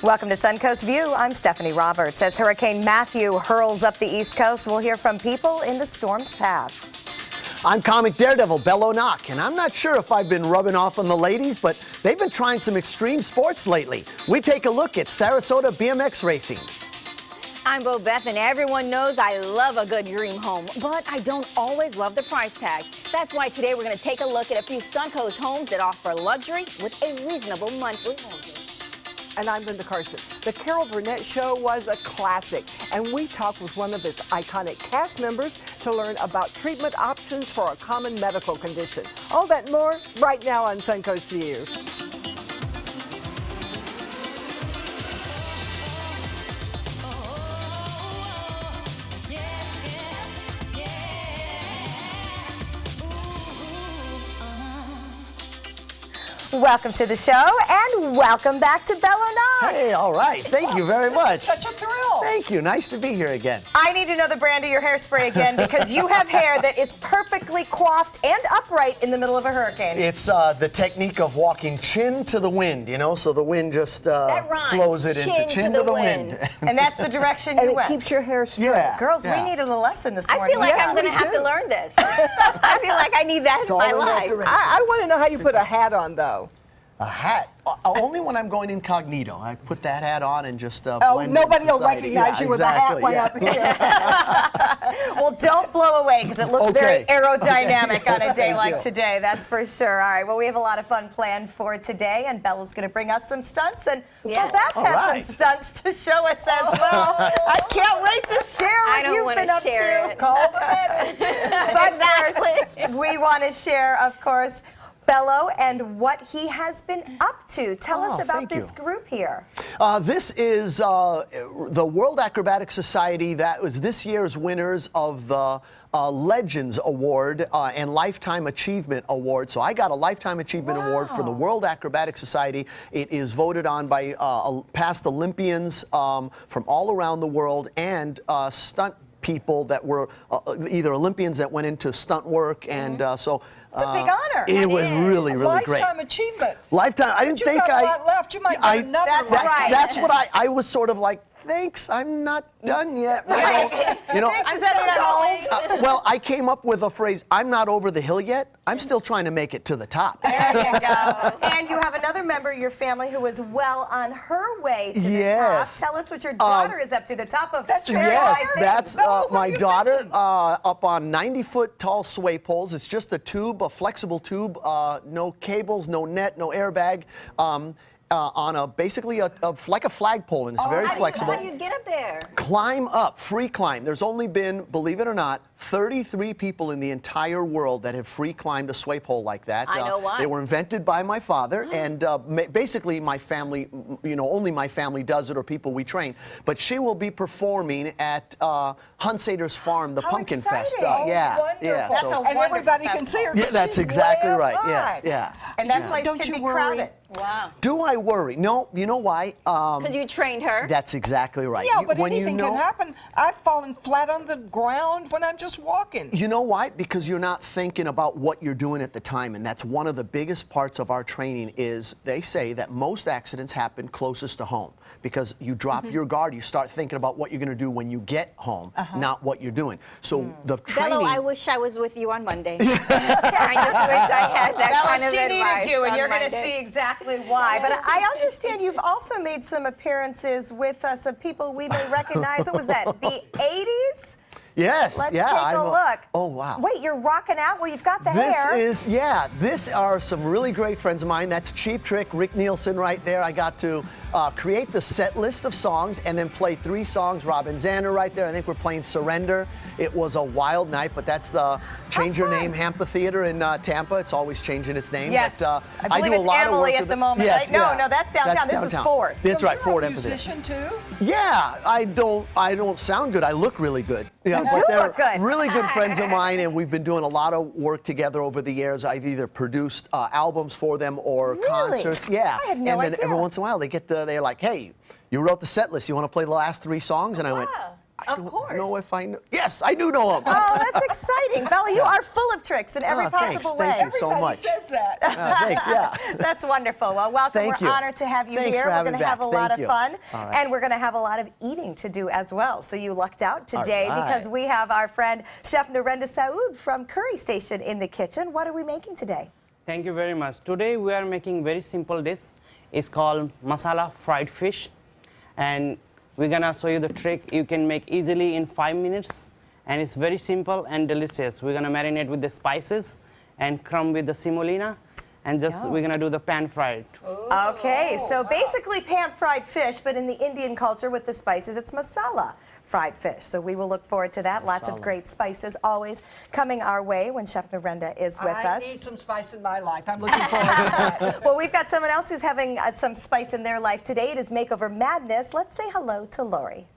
Welcome to Suncoast View. I'm Stephanie Roberts. As Hurricane Matthew hurls up the East Coast, we'll hear from people in the storm's path. I'm comic daredevil Bello Knock, and I'm not sure if I've been rubbing off on the ladies, but they've been trying some extreme sports lately. We take a look at Sarasota BMX racing. I'm Bo Beth, and everyone knows I love a good dream home, but I don't always love the price tag. That's why today we're going to take a look at a few Suncoast homes that offer luxury with a reasonable monthly mortgage. And I'm Linda Carson. The Carol Burnett Show was a classic, and we talked with one of its iconic cast members to learn about treatment options for a common medical condition. All that and more right now on Suncoast View. Welcome to the show, and welcome back to Bello Knock. Hey, all right. Thank you very much. Such a thrill. Thank you. Nice to be here again. I need to know the brand of your hairspray again because you have hair that is perfectly coiffed and upright in the middle of a hurricane. It's the technique of walking chin to the wind, you know, so the wind just blows it into chin to the wind. And that's the direction And you it went. keeps your hair straight. Yeah. Girls, we needed a lesson this I morning. feel like Yes, I'm going to we have do. to learn this. I feel like I need that It's in all my in that life. direction. I want to know how you put a hat on, though. A hat? Only when I'm going incognito. I put that hat on and just blend Oh, in nobody will society. recognize you with a hat way up here. Well, don't blow away because it looks very Okay. aerodynamic on a day Thank like you. today, that's for sure. All right, well, we have a lot of fun planned for today, and Bella's going to bring us some stunts, and Yeah. Beth All has right. some stunts to show us as well. I can't wait to share I what don't you've wanna been up share to. it. Call the medics. But first, we want to share, of course, Bello and what he has been up to. Tell us about thank this you. group here. This is the World Acrobatic Society that was this year's winners of the Legends Award and Lifetime Achievement Award. So I got a Lifetime Achievement Award for the World Acrobatic Society. It is voted on by past Olympians from all around the world and stunt people that were either Olympians that went into stunt work, and so It's a big honor. it was really great. Lifetime achievement. Lifetime. I didn't You think got a lot left. You might get another That's one. right. That's what I was sort of like. Thanks, I'm not done yet. You know, Does that mean I'm old? well, I came up with a phrase. I'm not over the hill yet. I'm still trying to make it to the top. There you go. And you have another member of your family who is well on her way to the Yes. top. Tell us what your daughter is up to, the top of That's your Yes, daughter? that's No, my what are you daughter doing? up on 90-foot tall sway poles. It's just a tube, a flexible tube, no cables, no net, no airbag. On basically like a flagpole, and it's very flexible. How do you get up there? Climb up, free climb. There's only been, believe it or not, 33 people in the entire world that have free climbed a sway pole like that. I know why. They were invented by my father, and basically my family, you know, only my family does it or people we train. But she will be performing at Hunsader's Farm, the How Pumpkin Fest. exciting. Oh, yeah, wonderful. yeah. That's a And wonderful everybody can see her. yeah, but that's she's exactly way up right. high. Yes, yeah. And that place Don't can you be worry? crowded. Wow. Do I worry? No. You know why? Because you trained her. That's exactly right. Yeah, but When you anything know- can happen. I've fallen flat on the ground when I'm just walking. You know why? Because you're not thinking about what you're doing at the time, and that's one of the biggest parts of our training is they say that most accidents happen closest to home because you drop your guard, you start thinking about what you're going to do when you get home, not what you're doing. So the training... Bello, I wish I was with you on Monday. I just wish I had that Bella, kind of she advice needed you, and on you're going to Monday. see exactly why. But I understand you've also made some appearances with some people we may recognize. What was that, the 80s? Yes, Let's yeah. take a look. Oh, wow. Wait, you're rocking out? Well, you've got the This hair. is, yeah, this are some really great friends of mine. That's Cheap Trick, Rick Nielsen right there. I got to create the set list of songs and then play 3 songs. Robin Zander right there. I think we're playing Surrender. It was a wild night, but that's the Change Your Name Amphitheater in Tampa. It's always changing its name. Yes. But, I do believe a it's lot of Emily work at with the moment, Yes, right? No, yeah. no, that's downtown. This is Ford. That's So right, Ford you're a Amphitheater. musician too? Yeah, I don't sound good. I look really good. Yeah, You but do they're look good. really good friends of mine, and we've been doing a lot of work together over the years. I've either produced albums for them or Really? concerts. Yeah, I had no and then idea. every once in a while they get they're like, hey, you wrote the set list. You want to play the last 3 songs? And I went, I don't know if I know. Yes, I do know him. Oh, that's exciting. Bella, you are full of tricks in every Thanks. possible way. Thank you so much. says that. Thanks, yeah. That's wonderful. Well, welcome. Thank We're you. honored to have you Thanks here. for We're having going to me have a back. lot Thank of you. fun. All right. And we're going to have a lot of eating to do as well. So you lucked out today All right. because we have our friend Chef Narendra Saoud from Curry Station in the kitchen. What are we making today? Thank you very much. Today we are making very simple dish. It's called masala fried fish, and we're gonna show you the trick you can make easily in 5 minutes, and it's very simple and delicious. We're gonna marinate with the spices and crumb with the semolina, and just we're gonna do the pan fried. Okay, so basically pan-fried fish, but in the Indian culture with the spices, it's masala fried fish. So we will look forward to that. Lots of great spices always coming our way when Chef Narendra is with us. I need some spice in my life. I'm looking forward to that. Well, we've got someone else who's having some spice in their life today. It is Makeover Madness. Let's say hello to Lori.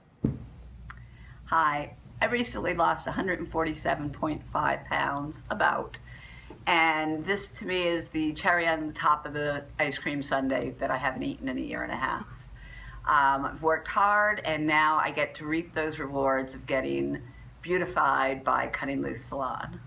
Hi, I recently lost 147.5 pounds, about. And this to me is the cherry on the top of the ice cream sundae that I haven't eaten in a year and a half. I've worked hard, and now I get to reap those rewards of getting beautified by Cutting Loose Salon.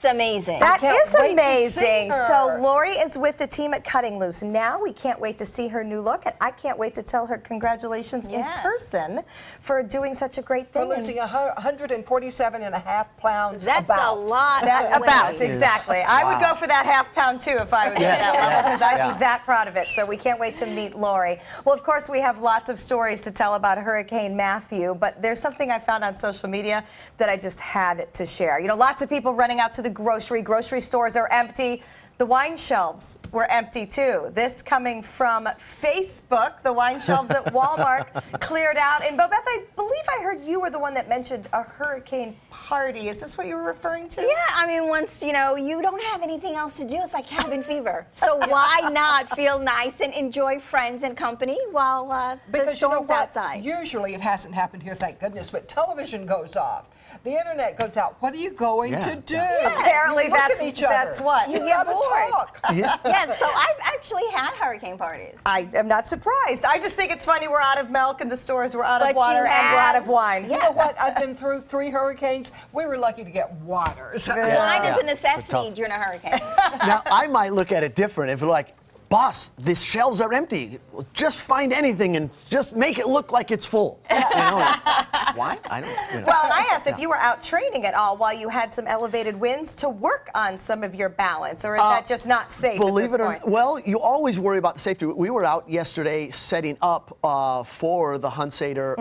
It's amazing. That can't is wait to see amazing. her. So Lori is with the team at Cutting Loose. Now we can't wait to see her new look, and I can't wait to tell her congratulations in person for doing such a great For thing. losing 147.5 pounds. That's about. a lot. That of about, weight. exactly. I would go for that half pound too if I was at that level, because I'd Yeah. be that proud of it. So we can't wait to meet Lori. Well, of course, we have lots of stories to tell about Hurricane Matthew, but there's something I found on social media that I just had to share. You know, lots of people running out to the grocery stores are empty. The wine shelves were empty too. This coming from Facebook. The wine shelves at Walmart cleared out. And Bobeth, I believe I heard you were the one that mentioned a hurricane party. Is this what you were referring to? Yeah, I mean, once, you know, you don't have anything else to do, it's like cabin fever. So why not feel nice and enjoy friends and company while the Because you know storm's what? outside? Usually it hasn't happened here, thank goodness, but television goes off. The internet goes out. What are you going to do? Apparently You look that's at each other. what. You You get gotta bored. talk. Yes, so I've actually had hurricane parties. I am not surprised. I just think it's funny we're out of milk and the stores were out But of water you and we're out have- of wine. You know what? I've been through 3 hurricanes. We were lucky to get water. So- Wine Yeah. is a necessity tough. during a hurricane. Now, I might look at it different. If you're like, boss, the shelves are empty. Just find anything and just make it look like it's full. You know, like, why? I don't. You know. Well, and I asked if you were out training at all while you had some elevated winds to work on some of your balance, or is that just not safe at Believe this it or point? not, well, you always worry about the safety. We were out yesterday setting up for the Hunsader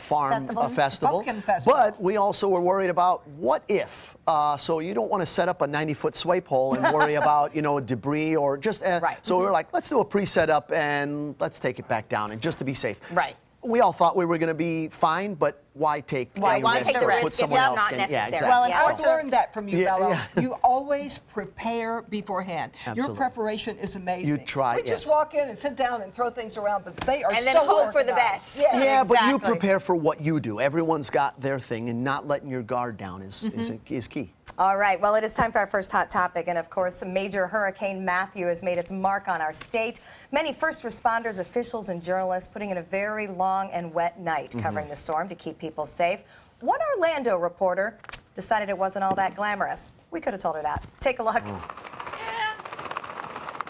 Farm Festival. Pumpkin festival. But we also were worried about what if. So you don't want to set up a 90-foot swipe hole and worry about, you know, debris or just. Right. So we were like, let's do a pre-setup and let's take it back down, and just to be safe. Right. We all thought we were going to be fine, but why take any why risk take the or risk put if someone it's else not in? necessary? Yeah, exactly. Well, Yeah. I've learned that from you, Yeah, Bella. yeah. You always prepare beforehand. Your Absolutely. preparation is amazing. You try, We just yes. walk in and sit down and throw things around, but they are And then so hope for the organized. best. Yeah. Yeah, but you Exactly. prepare for what you do. Everyone's got their thing, and not letting your guard down is key. All right, well, it is time for our first hot topic. And of course, Major Hurricane Matthew has made its mark on our state. Many first responders, officials, and journalists putting in a very long and wet night covering the storm to keep people safe. One Orlando reporter decided it wasn't all that glamorous. We could have told her that. Take a look.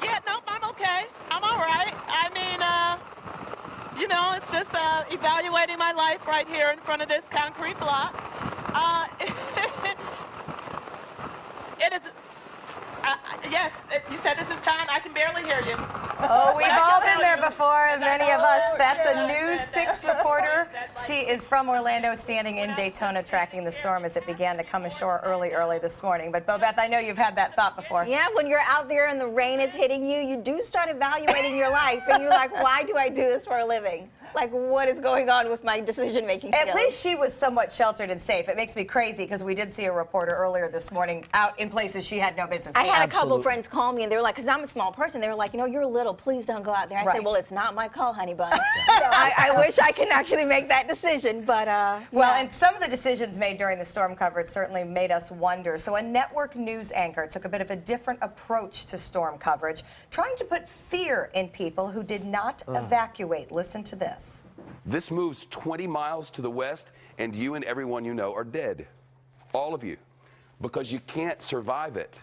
Yeah, nope, I'm okay. I'm all right. I mean, you know, it's just evaluating my life right here in front of this concrete block. It is, yes, you said this is time. I can barely hear you. Oh, we've all been there before, many of us. That's a News 6 reporter. She is from Orlando, standing in Daytona, tracking the storm as it began to come ashore early this morning. But Bobeth, I know you've had that thought before. Yeah, when you're out there and the rain is hitting you, you do start evaluating your life, and you're like, why do I do this for a living? Like, what is going on with my decision-making skills? At least she was somewhat sheltered and safe. It makes me crazy because we did see a reporter earlier this morning out in places she had no business I being. had a couple Absolutely. friends call me, and they were like, because I'm a small person, they were like, you know, you're little, please don't go out there. I Right. said, well, it's not my call, honey bun. I wish I can actually make that decision, but Well, and some of the decisions made during the storm coverage certainly made us wonder. So a network news anchor took a bit of a different approach to storm coverage, trying to put fear in people who did not evacuate. Listen to this. This moves 20 miles to the west, and you and everyone you know are dead. All of you. Because you can't survive it.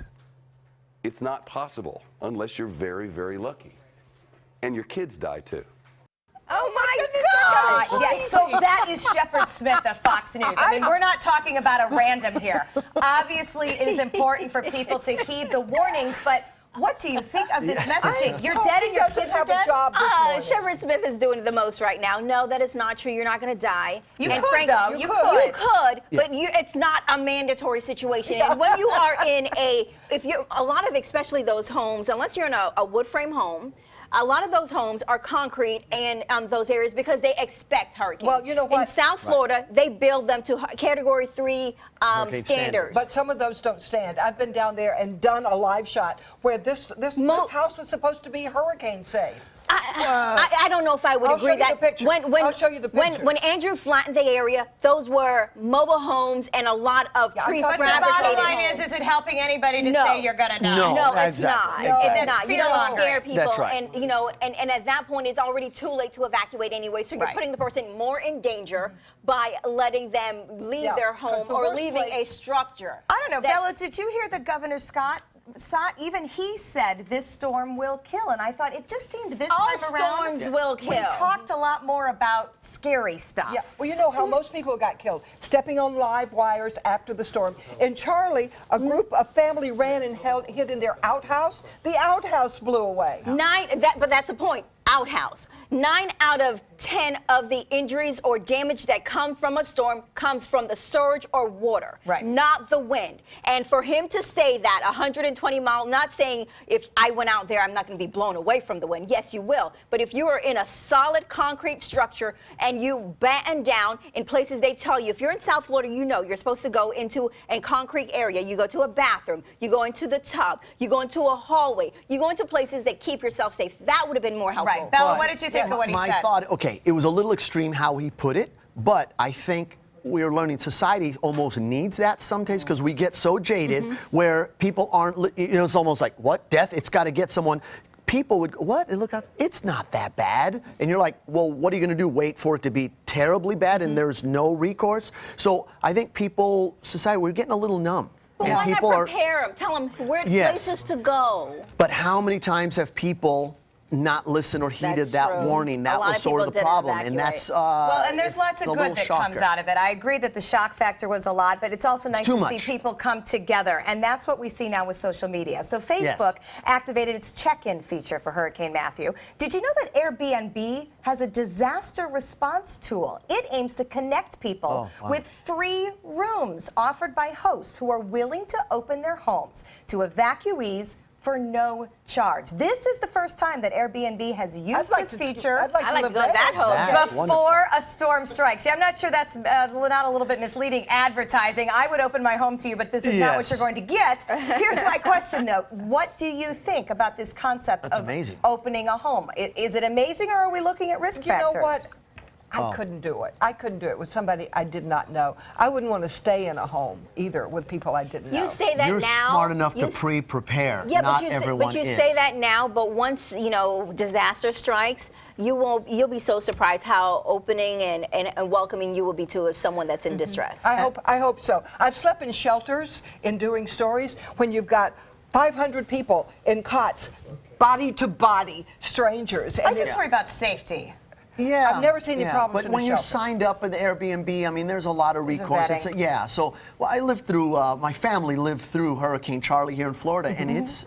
It's not possible unless you're very, very lucky. And your kids die too. Oh my God! Yes, so that is Shepard Smith of Fox News. I mean, we're not talking about a random here. Obviously, it is important for people to heed the warnings, but what do you think of this messaging? You're dead and your kids are dead? Shepard Smith is doing the most right now. No, that is not true. You're not going to die. You and could, Frank, though. You could, but it's not a mandatory situation. And when you are in a lot of, especially those homes, unless you're in a wood frame home, a lot of those homes are concrete and those areas because they expect hurricanes. Well, you know what? In South Florida, they build them to Category 3 standards. But some of those don't stand. I've been down there and done a live shot where this house was supposed to be hurricane safe. I don't know if I would agree that I'll show you the pictures. When Andrew flattened the area, those were mobile homes and a lot of prefabricated homes. But the bottom line is it helping anybody to say you're going to die? No, it's not. It's not. You don't scare people. That's right. And, you know, and at that point, it's already too late to evacuate anyway. So you're putting the person more in danger by letting them leave their home or leaving a structure. I don't know. Bella, did you hear that Governor Scott, even he said this storm will kill, and I thought it just seemed this time around. All storms will kill. We talked a lot more about scary stuff. Yeah, well, you know how most people got killed, stepping on live wires after the storm. In Charlie, a group of family ran and hid in their outhouse. The outhouse blew away. But that's the point. Outhouse. 9 out of 10 of the injuries or damage that come from a storm comes from the surge or water, not the wind. And for him to say that 120 mile, not saying if I went out there, I'm not going to be blown away from the wind. Yes, you will. But if you are in a solid concrete structure and you batten down in places they tell you, if you're in South Florida, you know you're supposed to go into a concrete area. You go to a bathroom, you go into the tub, you go into a hallway, you go into places that keep yourself safe. That would have been more helpful. Right. Bella, what did you think of what he said? My thought, okay, it was a little extreme how he put it, but I think we're learning society almost needs that sometimes because we get so jaded where people aren't, you know, it's almost like, what, death? It's got to get someone. People would, what? And look out, it's not that bad. And you're like, well, what are you going to do? Wait for it to be terribly bad and there's no recourse? So I think society, we're getting a little numb. But why not prepare them? Tell them where places to go. But how many times have people not listened or heeded that warning? That was sort of the problem, and that's well, and there's lots of good that comes out of it. I agree that the shock factor was a lot, but it's also nice to see people come together, and that's what we see now with social media. So Facebook activated its check-in feature for Hurricane Matthew. Did you know that Airbnb has a disaster response tool? It aims to connect people with free rooms offered by hosts who are willing to open their homes to evacuees for no charge. This is the first time that Airbnb has used this feature. I'd like to live that home. Before a storm strikes. Yeah, I'm not sure that's not a little bit misleading advertising. I would open my home to you, but this is not what you're going to get. Here's my question, though. What do you think about this concept of opening a home? Is it amazing, or are we looking at risk factors? You know what? I couldn't do it. I couldn't do it with somebody I did not know. I wouldn't want to stay in a home either with people I didn't know. You say that now. You're smart enough to pre-prepare. Yeah, not but everyone you say that now. But once disaster strikes, you'll be so surprised how opening and welcoming you will be to someone that's in distress. I hope so. I've slept in shelters in doing stories when you've got 500 people in cots, body to body, strangers. I just worry about safety. Yeah, I've never seen any problems but when you're signed up in Airbnb, I mean, there's a lot of recourse. So I lived through. My family lived through Hurricane Charlie here in Florida, and it's,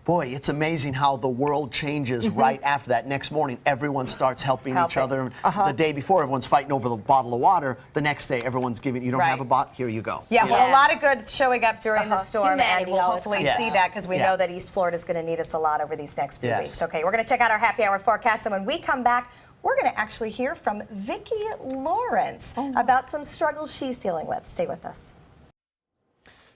boy, it's amazing how the world changes right after that. Next morning, everyone starts helping each other. The day before, everyone's fighting over the bottle of water. The next day, everyone's giving. You don't have a bottle? Here you go. Yeah, well, a lot of good showing up during the storm, and we'll hopefully Yes. see that because we know that East Florida is going to need us a lot over these next few weeks. Okay, we're going to check out our happy hour forecast, and when we come back, we're going to actually hear from Vicki Lawrence about some struggles she's dealing with. Stay with us.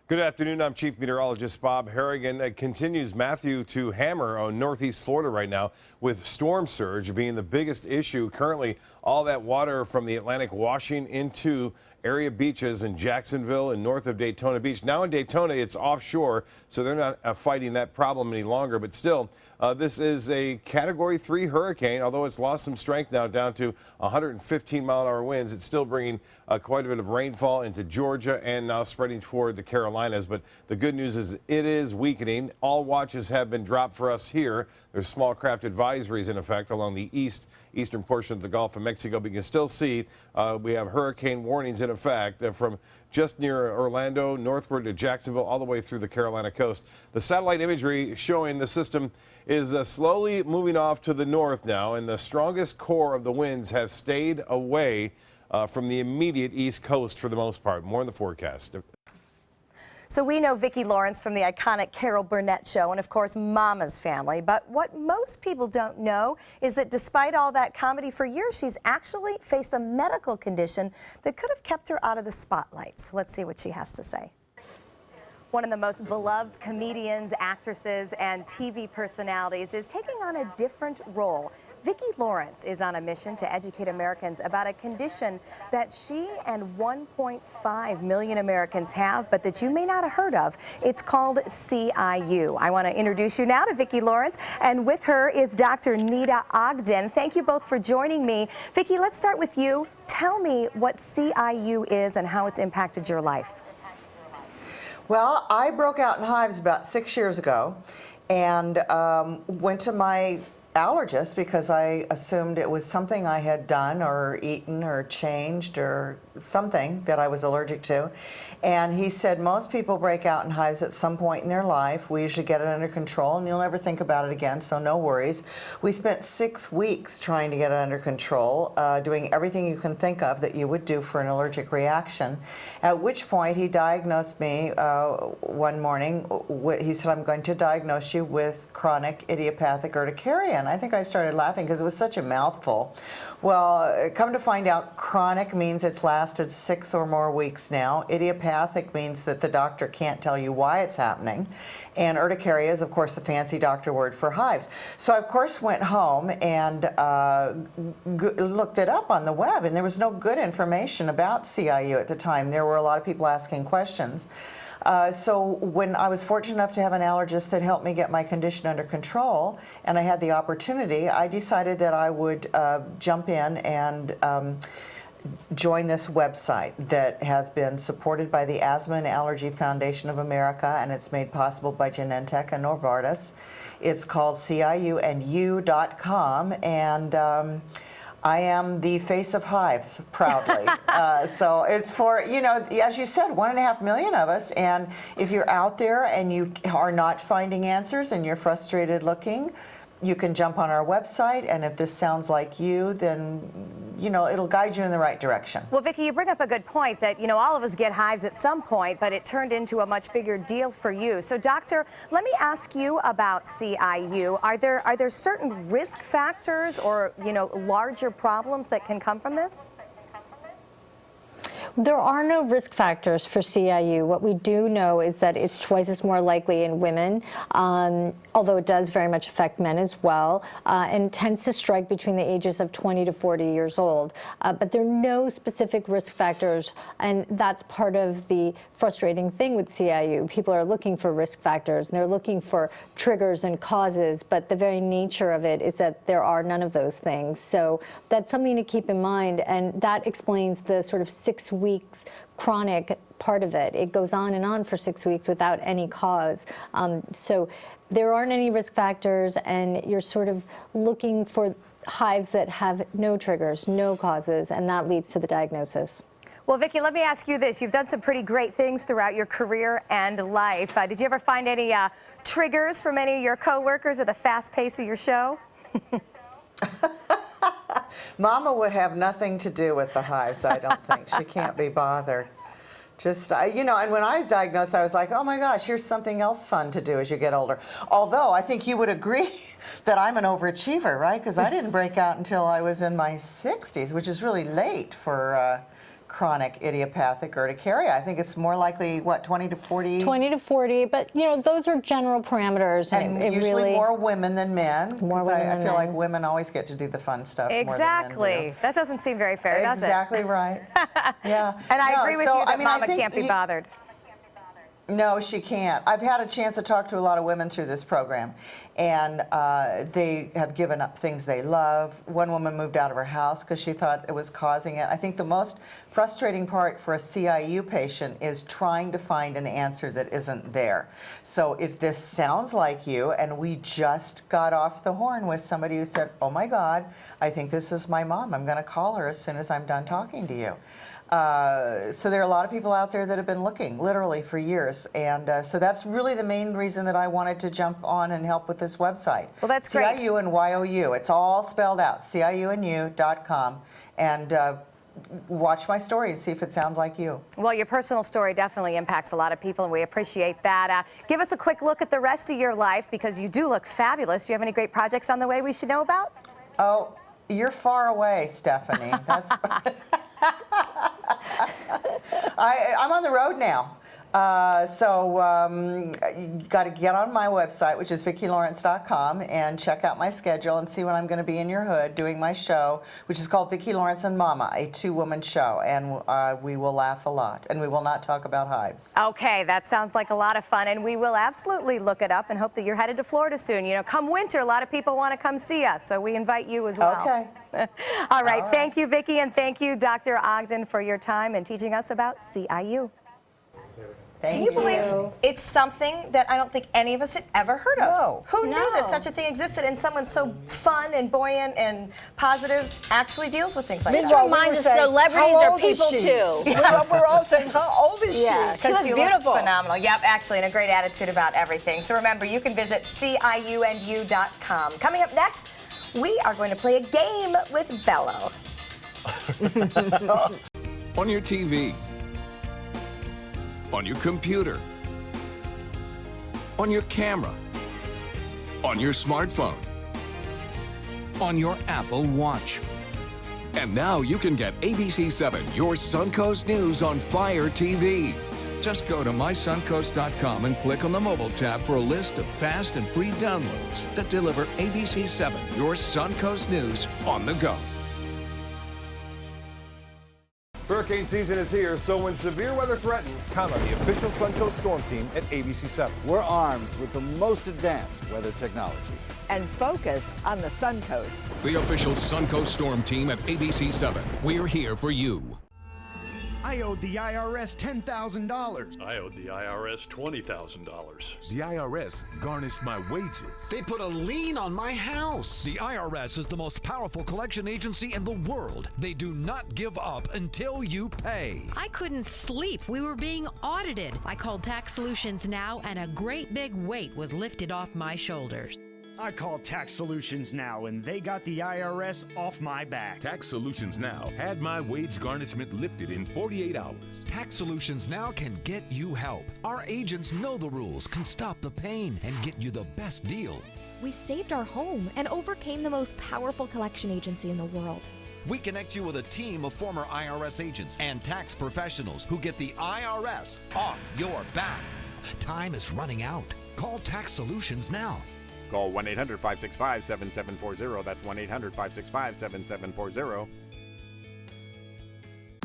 Good afternoon. I'm Chief Meteorologist Bob Harrigan. Continues Matthew to hammer on Northeast Florida right now, with storm surge being the biggest issue. Currently, all that water from the Atlantic washing into area beaches in Jacksonville and north of Daytona Beach. Now in Daytona, it's offshore, so they're not fighting that problem any longer. But still, This is a Category 3 hurricane. Although it's lost some strength now down to 115-mile-an-hour winds, it's still bringing quite a bit of rainfall into Georgia and now spreading toward the Carolinas. But the good news is it is weakening. All watches have been dropped for us here. There's small craft advisories in effect along the eastern portion of the Gulf of Mexico. But you can still see we have hurricane warnings in effect from just near Orlando, northward to Jacksonville, all the way through the Carolina coast. The satellite imagery showing the system is slowly moving off to the north now, and the strongest core of the winds have stayed away from the immediate east coast for the most part. More in the forecast. So we know Vicki Lawrence from the iconic Carol Burnett show and, of course, Mama's Family. But what most people don't know is that despite all that comedy, for years she's actually faced a medical condition that could have kept her out of the spotlight. So let's see what she has to say. One of the most beloved comedians, actresses, and TV personalities is taking on a different role. Vicki Lawrence is on a mission to educate Americans about a condition that she and 1.5 million Americans have, but that you may not have heard of. It's called CIU. I want to introduce you now to Vicki Lawrence, and with her is Dr. Nita Ogden. Thank you both for joining me. Vicki, let's start with you. Tell me what CIU is and how it's impacted your life. Well, I broke out in hives about 6 years ago and went to my allergist because I assumed it was something I had done or eaten or changed or something that I was allergic to. And he said most people break out in hives at some point in their life. We usually get it under control and you'll never think about it again, so no worries. We spent 6 weeks trying to get it under control, doing everything you can think of that you would do for an allergic reaction, at which point he diagnosed me one morning. He said, I'm going to diagnose you with chronic idiopathic urticaria. And I think I started laughing because it was such a mouthful. Well, come to find out, chronic means it's lasted 6 or more weeks now. Idiopathic means that the doctor can't tell you why it's happening. And urticaria is, of course, the fancy doctor word for hives. So I, of course, went home and looked it up on the web, and there was no good information about CIU at the time. There were a lot of people asking questions. So when I was fortunate enough to have an allergist that helped me get my condition under control, and I had the opportunity, I decided that I would jump in and join this website that has been supported by the Asthma and Allergy Foundation of America, and it's made possible by Genentech and Novartis. It's called CIUandU.com, and I am the face of hives, proudly. So it's for, you know, as you said, 1.5 million of us. And if you're out there and you are not finding answers and you're frustrated looking, you can jump on our website. And if this sounds like you, then, you know, it'll guide you in the right direction. Well, Vicki, you bring up a good point that, you know, all of us get hives at some point, but it turned into a much bigger deal for you. So, doctor, let me ask you about CIU. Are there certain risk factors or, you know, larger problems that can come from this? There are no risk factors for CIU. What we do know is that it's twice as more likely in women, although it does very much affect men as well, and tends to strike between the ages of 20 to 40 years old. But there are no specific risk factors, and that's part of the frustrating thing with CIU. People are looking for risk factors, and they're looking for triggers and causes, but the very nature of it is that there are none of those things. So that's something to keep in mind, and that explains the sort of 6 weeks chronic part of it. It goes on for 6 weeks without any cause. So there aren't any risk factors, and you're sort of looking for hives that have no triggers, no causes, and that leads to the diagnosis. Well, Vicki, let me ask you this. You've done some pretty great things throughout your career and life. Did you ever find any triggers from any of your coworkers or the fast pace of your show? Mama would have nothing to do with the hives, I don't think. She can't be bothered. Just, you know, and when I was diagnosed, I was like, oh my gosh, here's something else fun to do as you get older. Although I think you would agree that I'm an overachiever, right? Because I didn't break out until I was in my 60s, which is really late for chronic idiopathic urticaria. I think it's more likely, what, 20 to 40? 20 to 40, but, you know, those are general parameters. And it usually really more women than men. More women I than feel men. like women always get to do the fun stuff Exactly. more than men do. That doesn't seem very fair, does it? Exactly right. Yeah. And I agree with you that I Mama can't be bothered. No, she can't. I've had a chance to talk to a lot of women through this program, and they have given up things they love. One woman moved out of her house because she thought it was causing it. I think the most frustrating part for a CIU patient is trying to find an answer that isn't there. So if this sounds like you, and we just got off the horn with somebody who said, oh my God, I think this is my mom. I'm going to call her as soon as I'm done talking to you. So there are a lot of people out there that have been looking literally for years, and so that's really the main reason that I wanted to jump on and help with this website. Well, that's great. CIU and YOU. It's all spelled out, CIUandyou.com, and watch my story and see if it sounds like you. Well, your personal story definitely impacts a lot of people, and we appreciate that. Give us a quick look at the rest of your life, because you do look fabulous. Do you have any great projects on the way we should know about? Oh, you're far away, Stephanie. That's I'm on the road now. You got to get on my website, which is VickiLawrence.com, and check out my schedule and see when I'm going to be in your hood doing my show, which is called Vicki Lawrence and Mama, a two-woman show, and we will laugh a lot, and we will not talk about hives. Okay, that sounds like a lot of fun, and we will absolutely look it up and hope that you're headed to Florida soon. You know, come winter, a lot of people want to come see us, so we invite you as well. Okay. All right. Thank you, Vicki, and thank you, Dr. Ogden, for your time and teaching us about CIU. Thank Can you believe it's something that I don't think any of us had ever heard of? No. Who knew that such a thing existed, and someone so fun and buoyant and positive actually deals with things like This that? reminds us celebrities are people too. We're all saying, how old is she? Yeah, because she beautiful. looks phenomenal. Yep, actually, and a great attitude about everything. So remember, you can visit CIUandyou.com. Coming up next, we are going to play a game with Bello. On your TV, on your computer, on your camera, on your smartphone, on your Apple Watch. And now you can get ABC7, your Suncoast News on Fire TV. Just go to mysuncoast.com and click on the mobile tab for a list of fast and free downloads that deliver ABC7, your Suncoast News on the go. Hurricane season is here, so when severe weather threatens, count on the official Suncoast Storm Team at ABC7. We're armed with the most advanced weather technology. And focus on the Suncoast. The official Suncoast Storm Team at ABC7. We're here for you. I owed the IRS $10,000. I owed the IRS $20,000. The IRS garnished my wages. They put a lien on my house. The IRS is the most powerful collection agency in the world. They do not give up until you pay. I couldn't sleep. We were being audited. I called Tax Solutions Now, and a great big weight was lifted off my shoulders. I called Tax Solutions Now, and they got the IRS off my back. Tax Solutions Now had my wage garnishment lifted in 48 hours. Tax Solutions Now can get you help. Our agents know the rules, can stop the pain, and get you the best deal. We saved our home and overcame the most powerful collection agency in the world. We connect you with a team of former IRS agents and tax professionals who get the IRS off your back. Time is running out. Call Tax Solutions Now. Call 1-800-565-7740. That's 1-800-565-7740.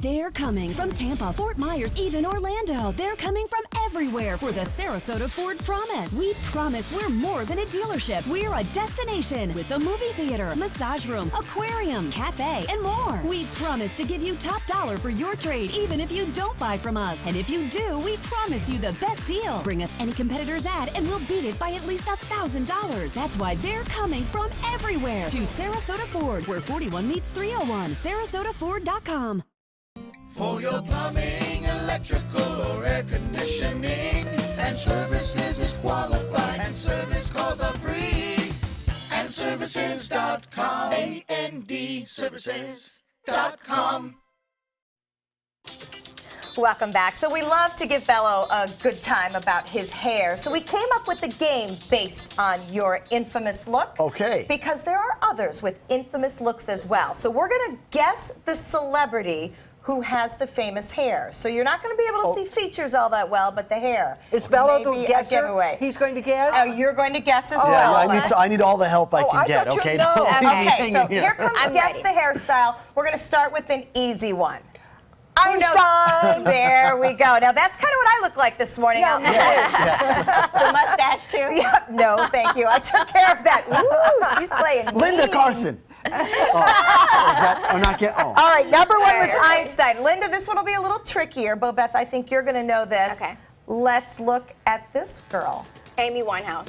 They're coming from Tampa, Fort Myers, even Orlando. They're coming from everywhere for the Sarasota Ford Promise. We promise we're more than a dealership. We're a destination with a movie theater, massage room, aquarium, cafe, and more. We promise to give you top dollar for your trade, even if you don't buy from us. And if you do, we promise you the best deal. Bring us any competitor's ad and we'll beat it by at least $1,000. That's why they're coming from everywhere to Sarasota Ford, where 41 meets 301. SarasotaFord.com. For your plumbing, electrical, or air conditioning, and services is qualified, and service calls are free. And services.com, A-N-D, services.com. Welcome back. So we love to give Bello a good time about his hair. So we came up with the game based on your infamous look. Okay. Because there are others with infamous looks as well. So we're going to guess the celebrity who has the famous hair. So you're not going to be able to see features all that well, but the hair. Is Bello may the be guesser? A giveaway. He's going to guess? Oh, you're going to guess as Yeah, well. I need all the help I can get, okay? Okay, so here comes Guess the Hairstyle. We're going to start with an easy one. Einstein. There we go. Now that's kind of what I look like this morning out in the The mustache too. Yeah, no, thank you. I took care of that. Ooh, she's playing Linda mean. Carson. Is that, or not yet? Oh. All right, number one was Einstein. Linda, this one will be a little trickier. Bo Beth, I think you're going to know this. Okay. Let's look at this girl. Amy Winehouse.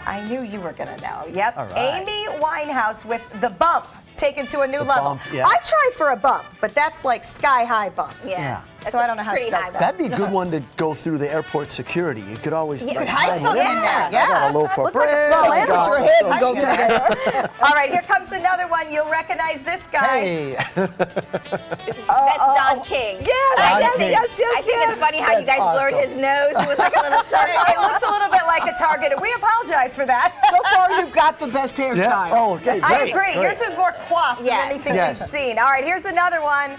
I knew you were going to know. Yep. All right. Amy Winehouse with The Bump taken to a new level. Bump, yeah. I tried for a bump, but that's like sky high bump. Yeah. So I don't know how she does that. That'd be a good one to go through the airport security. You could always You could hide something in there. Yeah. I got a loaf for Look like a bread. small I animal. got Put your head some- and go through there. All right, here comes another one. You'll recognize this guy. Hey. That's Don King. Yes, I King. think it's funny how you guys blurred his nose. It was like a little circle. It looked a little bit like a target, and we apologize for that. So far, you've got the best hairstyle. Yeah. Oh, okay. I Great, agree. great. Yours is more coiffed Yes. than anything Yes. we've seen. All right, here's another one.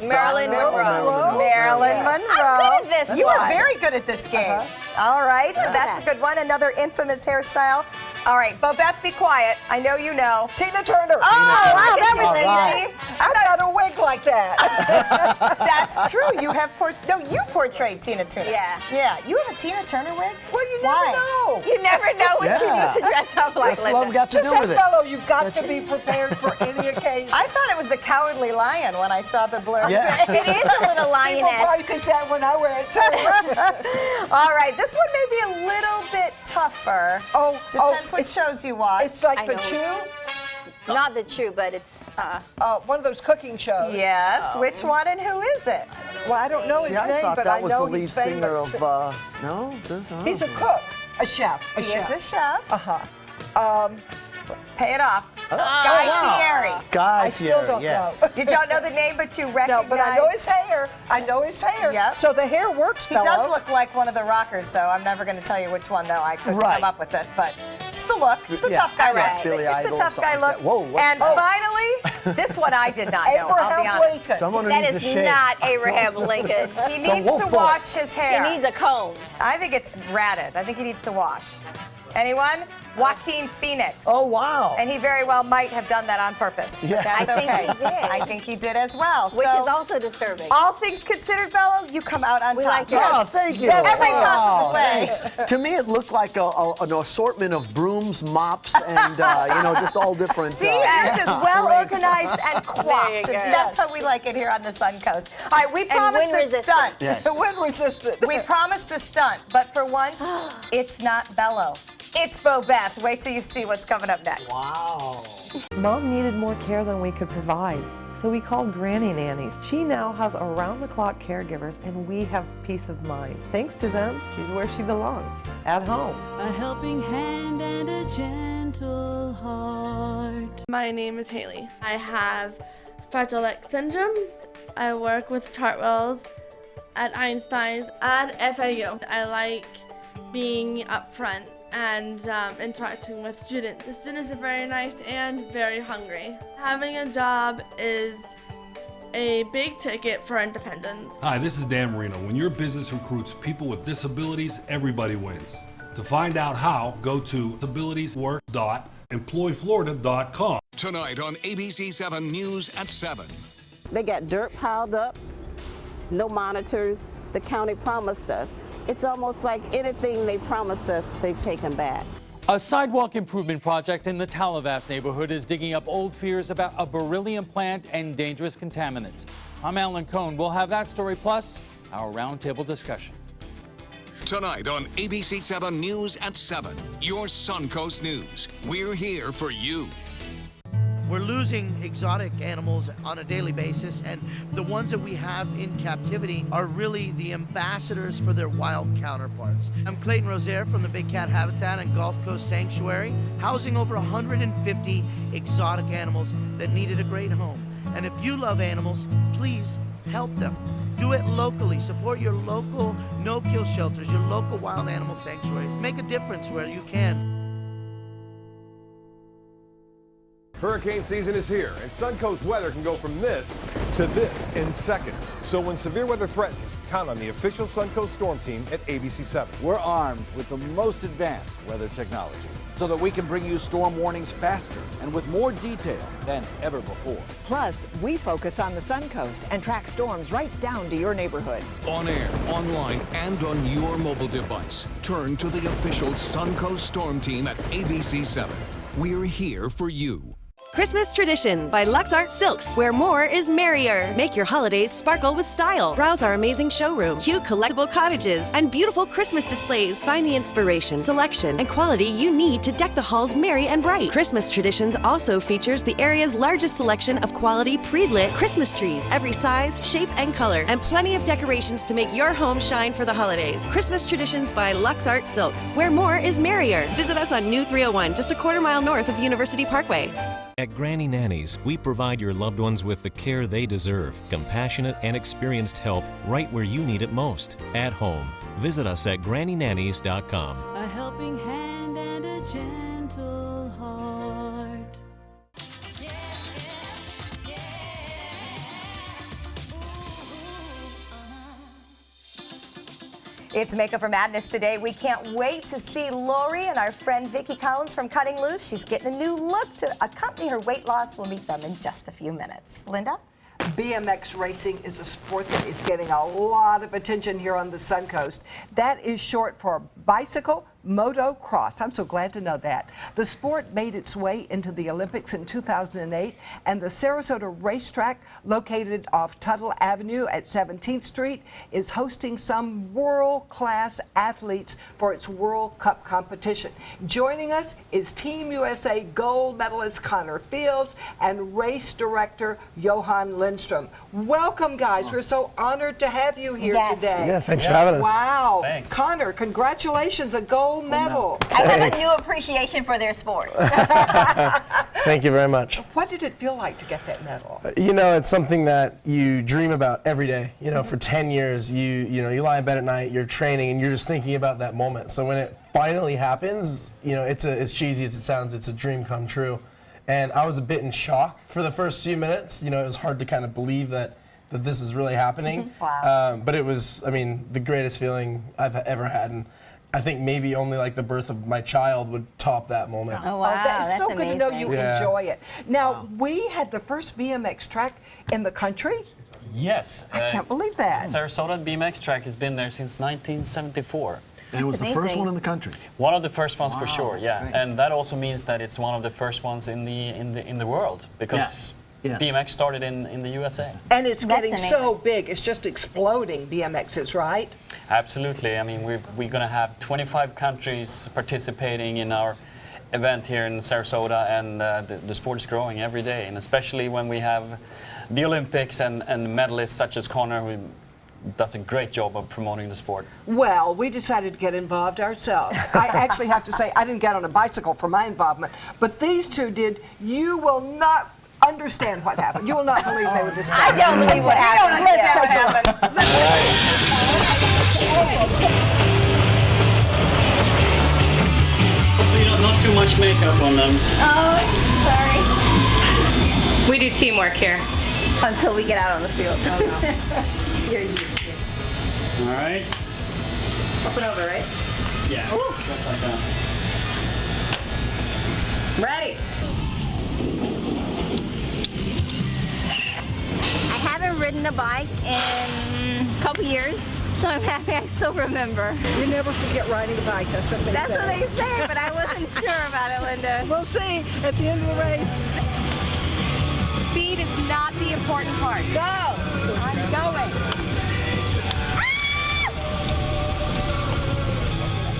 Marilyn Monroe. Marilyn Monroe. I'm good at this You one. were very good at this game. All right, so that's a good one. Another infamous hairstyle. All right, Bo Beth, be quiet. I know you know. Tina Turner. Oh, wow, that was All easy. I've got a wig like that. That's true. You have you portrayed Tina Turner. Yeah. Yeah. You have a Tina Turner wig? Well, you Why? never know. You never know what you Yeah. need to dress up like. What's Linda. love got to Just do as with it? fellow, you've got to be prepared for any occasion. I thought it was the Cowardly Lion when I saw the blur. Yeah. It is a little People lioness. probably think that when I wear it too. All right, this one may be a little bit tougher. Depends what shows you watch. It's like I the know. Chew, Not the Chew, but it's one of those cooking shows. Yes, which one and who is it? Well, I don't know See, his I name, thought but that I was know the lead he's singer famous. of, no? He's a cook, a chef, a He is chef. a chef. Uh-huh. Pay it off. Guy Fieri. Guy I still don't yes. know. You don't know the name, but you recognize. No, but I know his hair. I know his hair. Yep. So the hair works, He fellow. does look like one of the rockers, though. I'm never going to tell you which one, though. I couldn't Right. come up with it, but it's the look. It's the Yeah, tough guy yeah, look. Billy It's Idol the or tough guy something like look. that. Whoa, what- And finally, this one I did not know. I'll be Abraham honest. Lincoln. Someone who that needs a is shave. not Abraham Lincoln. He needs wolf to boy. wash his He hair. needs a comb. I think it's ratted. I think he needs to wash. Anyone? Joaquin Phoenix. Oh, wow. And he very well might have done that on purpose. Yeah. But that's I think okay. he did. I think he did as well. Which so, is also disturbing. all things considered, Bello, you come out on We top. like yours. Oh, thank you. Yes, every Wow. possible way. To me, it looked like an assortment of brooms, mops, and just all different. See, yours is well rakes. organized and There coiffed. you go. That's how we like it here on the Suncoast. All right, we And promised wind a resistant. stunt. Yes. Wind resistant. We promised a stunt, but for once, it's not Bello. It's Bo Beth. Wait till you see what's coming up next. Wow. Mom needed more care than we could provide, so we called Granny Nannies. She now has around-the-clock caregivers, and we have peace of mind. Thanks to them, she's where she belongs, at home. A helping hand and a gentle heart. My name is Haley. I have Fragile X syndrome. I work with Chartwells at Einstein's and FAU. I like being up front and interacting with students. The students are very nice and very hungry. Having a job is a big ticket for independence. Hi, this is Dan Marino. When your business recruits people with disabilities, everybody wins. To find out how, go to disabilitieswork.employflorida.com. Tonight on ABC 7 News at 7. They got dirt piled up, no monitors. The county promised us. It's almost like anything they promised us, they've taken back. A sidewalk improvement project in the Talavas neighborhood is digging up old fears about a beryllium plant and dangerous contaminants. I'm Alan Cohn. We'll have that story plus our roundtable discussion. Tonight on ABC 7 News at 7. Your Suncoast News. We're here for you. We're losing exotic animals on a daily basis, and the ones that we have in captivity are really the ambassadors for their wild counterparts. I'm Clayton Rozier from the Big Cat Habitat and Gulf Coast Sanctuary, housing over 150 exotic animals that needed a great home. And if you love animals, please help them. Do it locally. Support your local no-kill shelters, your local wild animal sanctuaries. Make a difference where you can. Hurricane season is here, and Suncoast weather can go from this to this in seconds. So when severe weather threatens, count on the official Suncoast Storm Team at ABC7. We're armed with the most advanced weather technology so that we can bring you storm warnings faster and with more detail than ever before. Plus, we focus on the Suncoast and track storms right down to your neighborhood. On air, online, and on your mobile device. Turn to the official Suncoast Storm Team at ABC7. We're here for you. Christmas Traditions by LuxArt Silks, where more is merrier. Make your holidays sparkle with style. Browse our amazing showroom, cute collectible cottages, and beautiful Christmas displays. Find the inspiration, selection, and quality you need to deck the halls merry and bright. Christmas Traditions also features the area's largest selection of quality pre-lit Christmas trees, every size, shape, and color, and plenty of decorations to make your home shine for the holidays. Christmas Traditions by LuxArt Silks, where more is merrier. Visit us on New 301, just a quarter-mile north of University Parkway. At Granny Nannies, we provide your loved ones with the care they deserve, compassionate and experienced help right where you need it most, at home. Visit us at grannynannies.com. A helping hand and a gentle heart. It's Makeover Madness today. We can't wait to see Lori and our friend Vicki Collins from Cutting Loose. She's getting a new look to accompany her weight loss. We'll meet them in just a few minutes. Linda? BMX racing is a sport that is getting a lot of attention here on the Suncoast. That is short for bicycle motocross. I'm so glad to know that. The sport made its way into the Olympics in 2008, and the Sarasota racetrack, located off Tuttle Avenue at 17th Street, is hosting some world-class athletes for its World Cup competition. Joining us is Team USA gold medalist Connor Fields and race director Johan Lindstrom. Welcome, guys. We're so honored to have you here today. Yeah, thanks for having us. Wow. Thanks. Connor, congratulations, a gold medal. I have a new appreciation for their sport. Thank you very much. What did it feel like to get that medal? You know, it's something that you dream about every day. You know, for 10 years, you lie in bed at night, you're training, and you're just thinking about that moment. So when it finally happens, you know, it's as cheesy as it sounds, it's a dream come true. And I was a bit in shock for the first few minutes. You know, it was hard to kind of believe that this is really happening. Wow. But it was, I mean, the greatest feeling I've ever had. And I think maybe only like the birth of my child would top that moment. Oh, wow. That's so good to know you Yeah. enjoy it. Now, we had the first BMX track in the country. Yes. I can't believe that. Sarasota BMX track has been there since 1974. And it was the first one in the country. One of the first ones for sure, that's yeah. great. And that also means that it's one of the first ones in the world, because Yes. BMX started in the USA. And it's That's getting amazing. so big, it's just exploding, BMXs, right? Absolutely. I mean, we're going to have 25 countries participating in our event here in Sarasota, and the sport is growing every day, and especially when we have the Olympics and medalists such as Connor, who does a great job of promoting the sport. Well, we decided to get involved ourselves. I actually have to say, I didn't get on a bicycle for my involvement, but these two did. You will not understand what happened. You will not believe they were this. I don't believe what happened. Let's take a look. Hopefully not too much makeup on them. Oh, sorry. We do teamwork here. Until we get out on the field. You're used to. All right. Up and over, right? Yeah. Just like that. Ready. I haven't ridden a bike in a couple years, so I'm happy I still remember. You never forget riding a bike, that's what they say. That's what they say, but I wasn't sure about it, Linda. We'll see at the end of the race. Speed is not the important part. Go! I'm going.